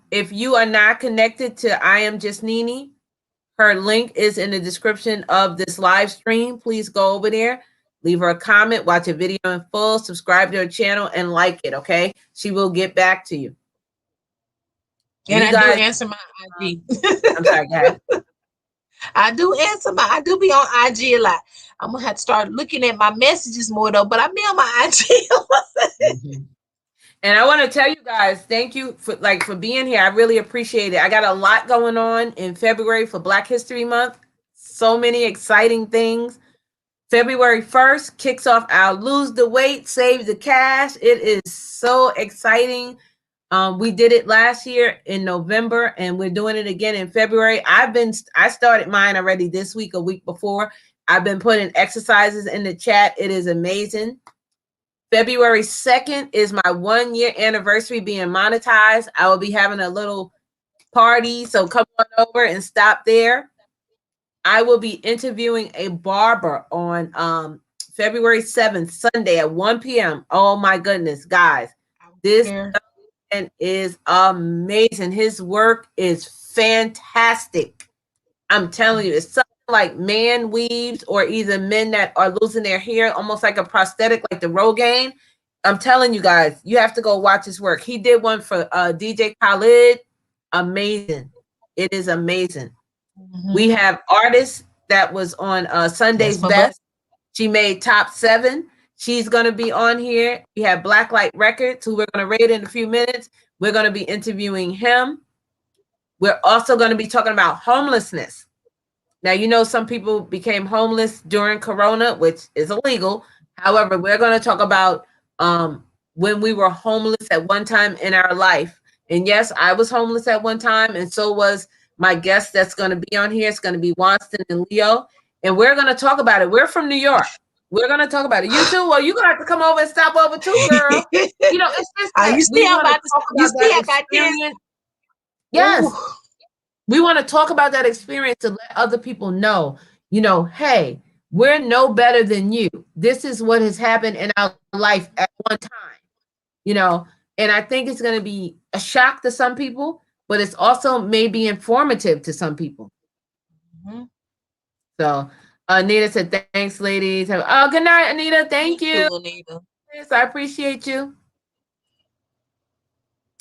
If you are not connected to I Am Justnini, her link is in the description of this live stream. Please go over there, leave her a comment, watch a video in full, subscribe to her channel, and like it, okay? She will get back to you. And I do answer my IG. I'm sorry, go ahead. I do be on IG a lot. I'm gonna have to start looking at my messages more though, but I be on my IG a lot. And I want to tell you guys, thank you for being here. I really appreciate it. I got a lot going on in February for Black History Month. So many exciting things. February 1st kicks off our Lose the Weight, Save the Cash. It is so exciting. We did it last year in November, and we're doing it again in February. I started mine already this week, a week before. I've been putting exercises in the chat. It is amazing. February 2nd is my 1-year anniversary being monetized. I will be having a little party, so come on over and stop there. I will be interviewing a barber on February 7th, Sunday at 1 p.m. Oh my goodness, guys. This man is amazing. His work is fantastic. I'm telling you, it's something like man weaves or either men that are losing their hair, almost like a prosthetic, like the Rogaine. I'm telling you guys, you have to go watch his work. He did one for DJ Khaled. Amazing. It is amazing. Mm-hmm. We have artists that was on Sunday's Best. She made top 7. She's going to be on here. We have Blacklight Records, who we're going to raid in a few minutes. We're going to be interviewing him. We're also going to be talking about homelessness. Now, some people became homeless during Corona, which is illegal. However, we're going to talk about when we were homeless at one time in our life. And yes, I was homeless at one time, and so was my guest that's going to be on here. It's going to be Wanston and Leo. And we're going to talk about it. We're from New York. We're going to talk about it. You too? Well, you're going to have to come over and stop over too, girl. It's just that we want to talk about that experience. Yes. Ooh. We want to talk about that experience to let other people know, hey, we're no better than you. This is what has happened in our life at one time, and I think it's going to be a shock to some people, but it's also maybe informative to some people. Mm-hmm. So Anita said, thanks, ladies. Oh, good night, Anita. Thank you. Anita. Yes, I appreciate you.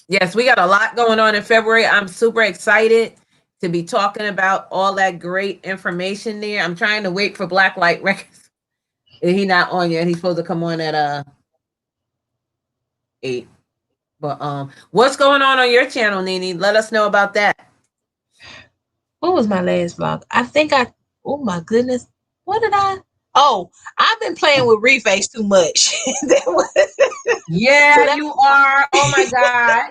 Yes, we got a lot going on in February. I'm super excited to be talking about all that great information there. I'm trying to wait for Blacklight Records. He's not on yet. He's supposed to come on at 8. But what's going on your channel, Nene? Let us know about that. What was my last vlog? I think oh my goodness. What did I? Oh, I've been playing with Reface too much. Yeah, you are. Oh my God.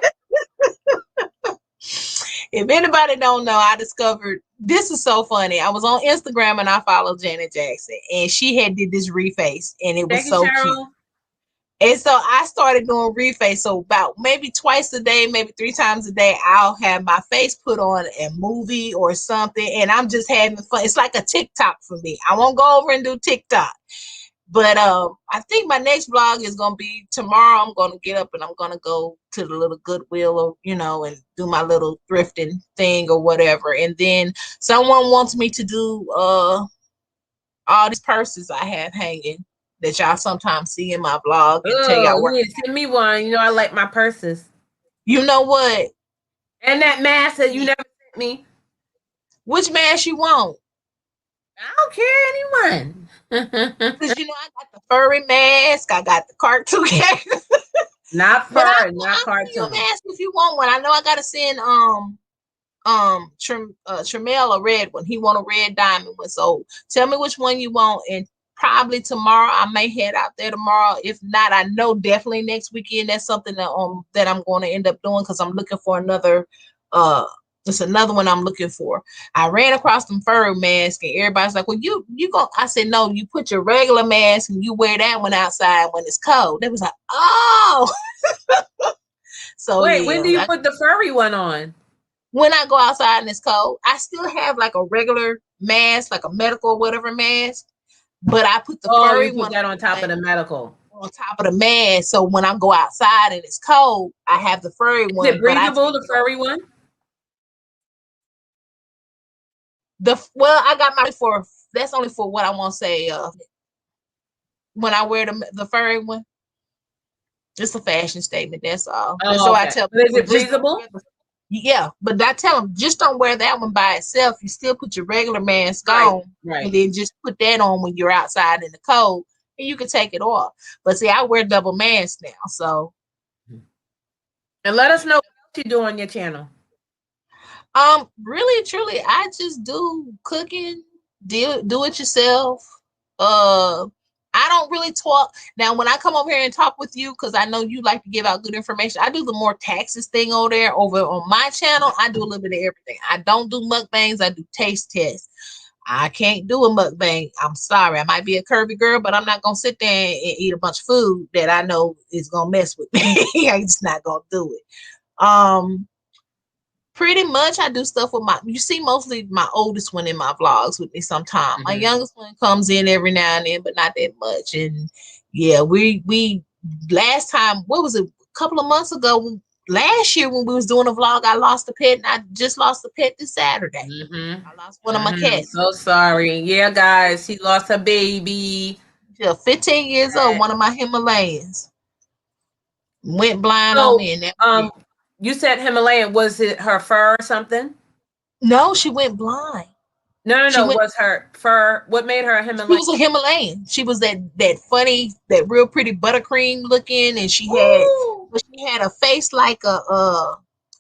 If anybody don't know, I discovered this is so funny. I was on Instagram and I followed Janet Jackson, and she had did this reface, and it was Thank you, so cute. Cheryl. And so I started doing reface. So about maybe twice a day, maybe 3 times a day, I'll have my face put on a movie or something, and I'm just having fun. It's like a TikTok for me. I won't go over and do TikTok. But I think my next vlog is gonna be tomorrow. I'm gonna get up and I'm gonna go to the little Goodwill, or and do my little thrifting thing or whatever. And then someone wants me to do all these purses I have hanging that y'all sometimes see in my vlog and tell y'all You where. need to send me one. You know I like my purses. You know what? And that mask that you never sent me. Which mask you want? I don't care anyone. Because I got the furry mask, I got the cartoon character. Not fur, I'll not send you a cartoon. mask if you want one. I know I gotta send Tramel a red one. He want a red diamond one. So tell me which one you want, and probably tomorrow I may head out there tomorrow. If not, I know definitely next weekend that's something that I'm going to end up doing, because I'm looking for another it's another one I'm looking for. I ran across some furry masks and everybody's like, well, you go. I said, no, you put your regular mask and you wear that one outside when it's cold. They was like, oh. So Wait, yeah, when do you put the furry one on? when I go outside and it's cold. I still have like a regular mask, like a medical or whatever mask, but I put the furry you put one that on top of the medical. on top of the mask. So when I go outside and it's cold, I have the furry one. Is it breathable, the furry one? I got my that's only for what I want to say. When I wear the furry one, it's a fashion statement. That's all. Oh, so okay. I tell people, is it just breathable? Yeah, but I tell them, just don't wear that one by itself. You still put your regular mask on, right. And then just put that on when you're outside in the cold, and you can take it off. But see, I wear double masks now, so. And let us know what you do on your channel. Really, truly, I just do cooking, do it yourself. I don't really talk. Now, when I come over here and talk with you, because I know you like to give out good information, I do the more taxes thing over there. Over on my channel, I do a little bit of everything. I don't do mukbangs. I do taste tests. I can't do a mukbang. I'm sorry. I might be a curvy girl, but I'm not going to sit there and eat a bunch of food that I know is going to mess with me. I'm just not going to do it. Pretty much I do stuff with you see mostly my oldest one in my vlogs with me sometimes. My youngest one comes in every now and then, but not that much. And yeah, we last time, what was it, a couple of months ago, last year when we was doing a vlog, I lost a pet, and I just lost a pet this Saturday. I lost one of my cats. So sorry. Yeah, guys, she lost her baby. She's 15 years old, one of my Himalayans. Went blind on me, and that you said Himalayan. Was it her fur or something? No, she went blind. No. Was her fur? What made her a Himalayan? She was a Himalayan. She was that funny, that real pretty buttercream looking, and she had a face like a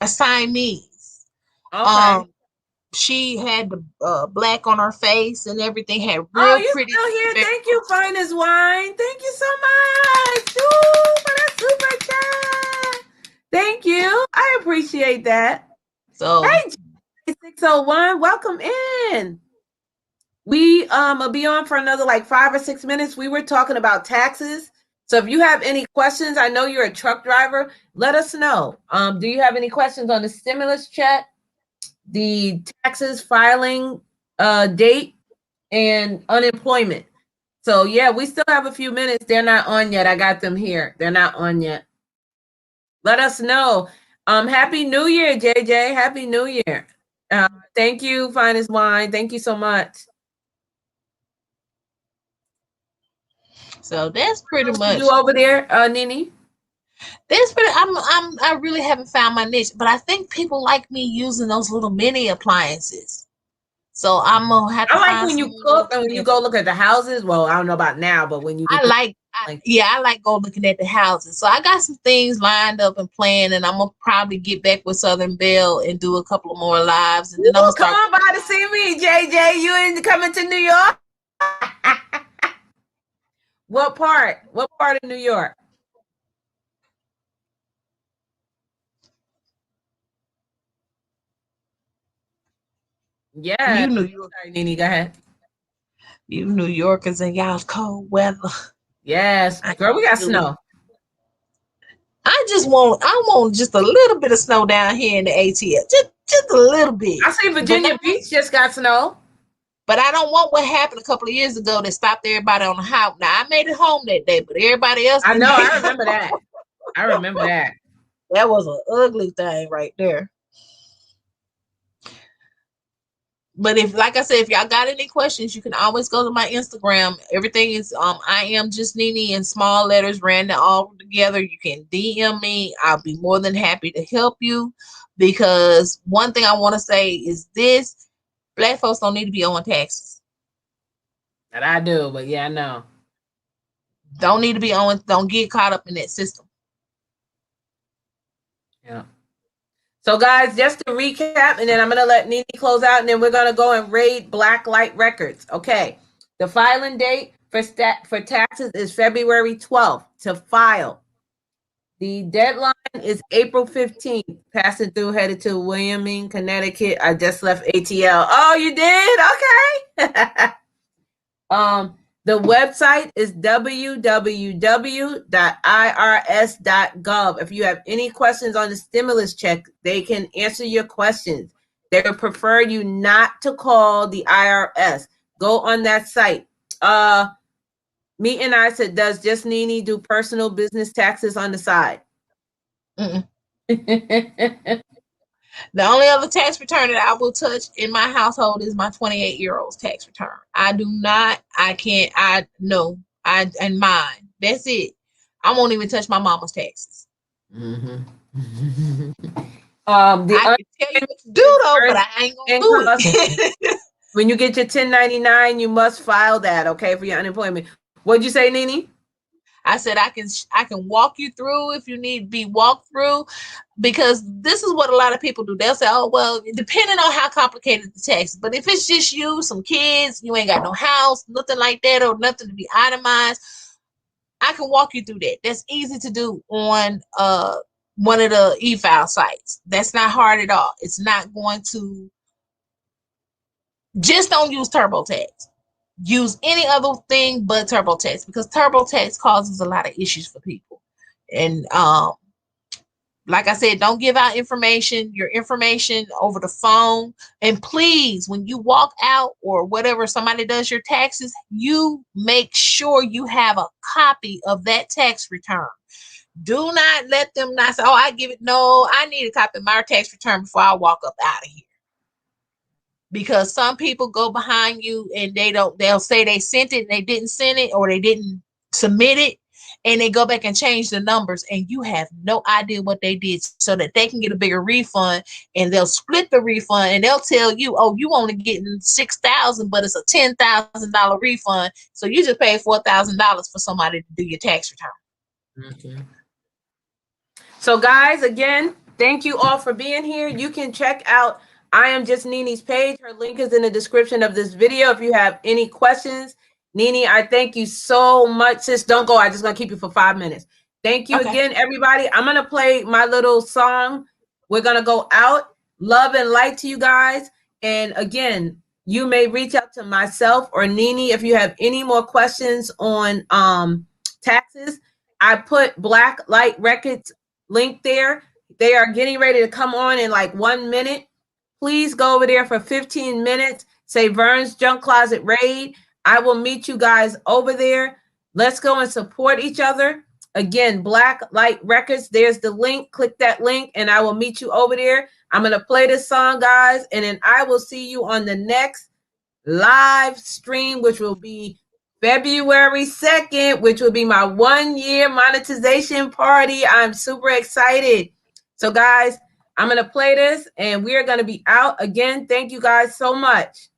Siamese. Okay. She had the black on her face and everything. Had real pretty. Still here? Thank you, Finest Wine. Thank you so much. Ooh, for that super chat. Thank you. I appreciate that. So hey, 601, welcome in. We will be on for another like 5 or 6 minutes. We were talking about taxes. So if you have any questions, I know you're a truck driver, let us know. Do you have any questions on the stimulus check, the taxes filing date, and unemployment? So yeah, we still have a few minutes. They're not on yet. I got them here. They're not on yet. Let us know. Happy New Year, JJ. Happy New Year. Thank you, Finest Wine. Thank you so much. So that's pretty much you over there, Nini. That's pretty. I really haven't found my niche, but I think people like me using those little mini appliances. So I'm gonna have to. I like when you cook and when you go look at the houses. Well, I don't know about now, but when you. I like I like go looking at the houses. So I got some things lined up and planned, and I'm gonna probably get back with Southern Belle and do a couple of more lives, and then I'm gonna Come start. on by to see me, JJ. You ain't coming to New York? What part? What part of New York? Yeah. You New York. Sorry, Nene, go ahead. You New Yorkers and y'all's cold weather. Yes, girl, we got snow. I want just a little bit of snow down here in the ATL. Just a little bit. I see Virginia Beach just got snow. But I don't want what happened a couple of years ago that stopped everybody on the highway. Now I made it home that day, but everybody else. I know. I remember that. I remember that. That was an ugly thing right there. But if, like I said, if y'all got any questions, you can always go to my Instagram. Everything is I am just Nini in small letters, random all together. You can DM me. I'll be more than happy to help you. Because one thing I want to say is this: Black folks don't need to be owing taxes. And I do, but yeah, I know. Don't need to be owing. Don't get caught up in that system. Yeah. So, guys, just to recap, and then I'm going to let Nene close out, and then we're going to go and raid Blacklight Records. Okay. The filing date for taxes is February 12th to file. The deadline is April 15th. Passing through, headed to Wilmington, Connecticut. I just left ATL. Oh, you did? Okay. The website is www.irs.gov. If you have any questions on the stimulus check, they can answer your questions. They would prefer you not to call the IRS. Go on that site. Me and I said, does just Nene do personal business taxes on the side? The only other tax return that I will touch in my household is my 28-year-old's tax return. I do not, I can't, and mine. That's it. I won't even touch my mama's taxes. Mm-hmm. I can tell you what to do though, but I ain't gonna do it. When you get your 1099, you must file that, okay, for your unemployment. What'd you say, Nene? I said I can walk you through if you need to be walked through, because this is what a lot of people do. They'll say, oh, well, depending on how complicated the tax, but if it's just you, some kids, you ain't got no house, nothing like that, or nothing to be itemized, I can walk you through that. That's easy to do on one of the e-file sites. That's not hard at all. It's not going to, just don't use TurboTax. Use any other thing but TurboTax, because TurboTax causes a lot of issues for people. And like I said, don't give out your information over the phone. And please, when you walk out or whatever, somebody does your taxes, you make sure you have a copy of that tax return. Do not let them not say, oh, I need a copy of my tax return before I walk up out of here. Because some people go behind you and they'll say they sent it and they didn't send it, or they didn't submit it, and they go back and change the numbers, and you have no idea what they did, so that they can get a bigger refund, and they'll split the refund, and they'll tell you, oh, you only getting $6,000, but it's a $10,000 refund. So you just paid $4,000 for somebody to do your tax return. Okay. So guys, again, thank you all for being here. You can check out I Am Just Nini's page. Her link is in the description of this video. If you have any questions, Nene, I thank you so much, sis. Don't go. I'm just going to keep you for 5 minutes. Thank you again, everybody. I'm going to play my little song. We're going to go out. Love and light to you guys. And again, you may reach out to myself or Nene if you have any more questions on taxes. I put Blacklight Records link there. They are getting ready to come on in like 1 minute. Please go over there for 15 minutes. Say Vern's Junk Closet Raid. I will meet you guys over there. Let's go and support each other. Again, Blacklight Records. There's the link. Click that link and I will meet you over there. I'm going to play this song, guys, and then I will see you on the next live stream, which will be February 2nd, which will be my 1-year monetization party. I'm super excited. So, guys, I'm going to play this and we're going to be out. Again, thank you guys so much.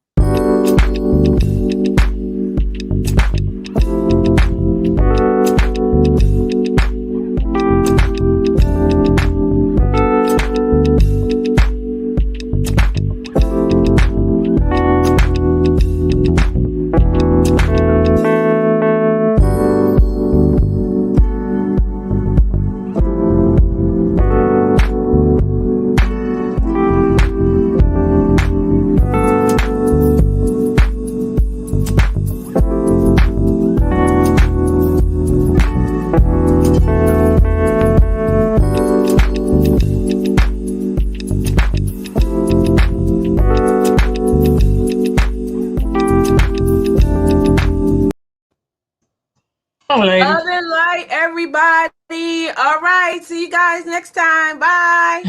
Alrighty. Love and light, everybody. All right. See you guys next time. Bye.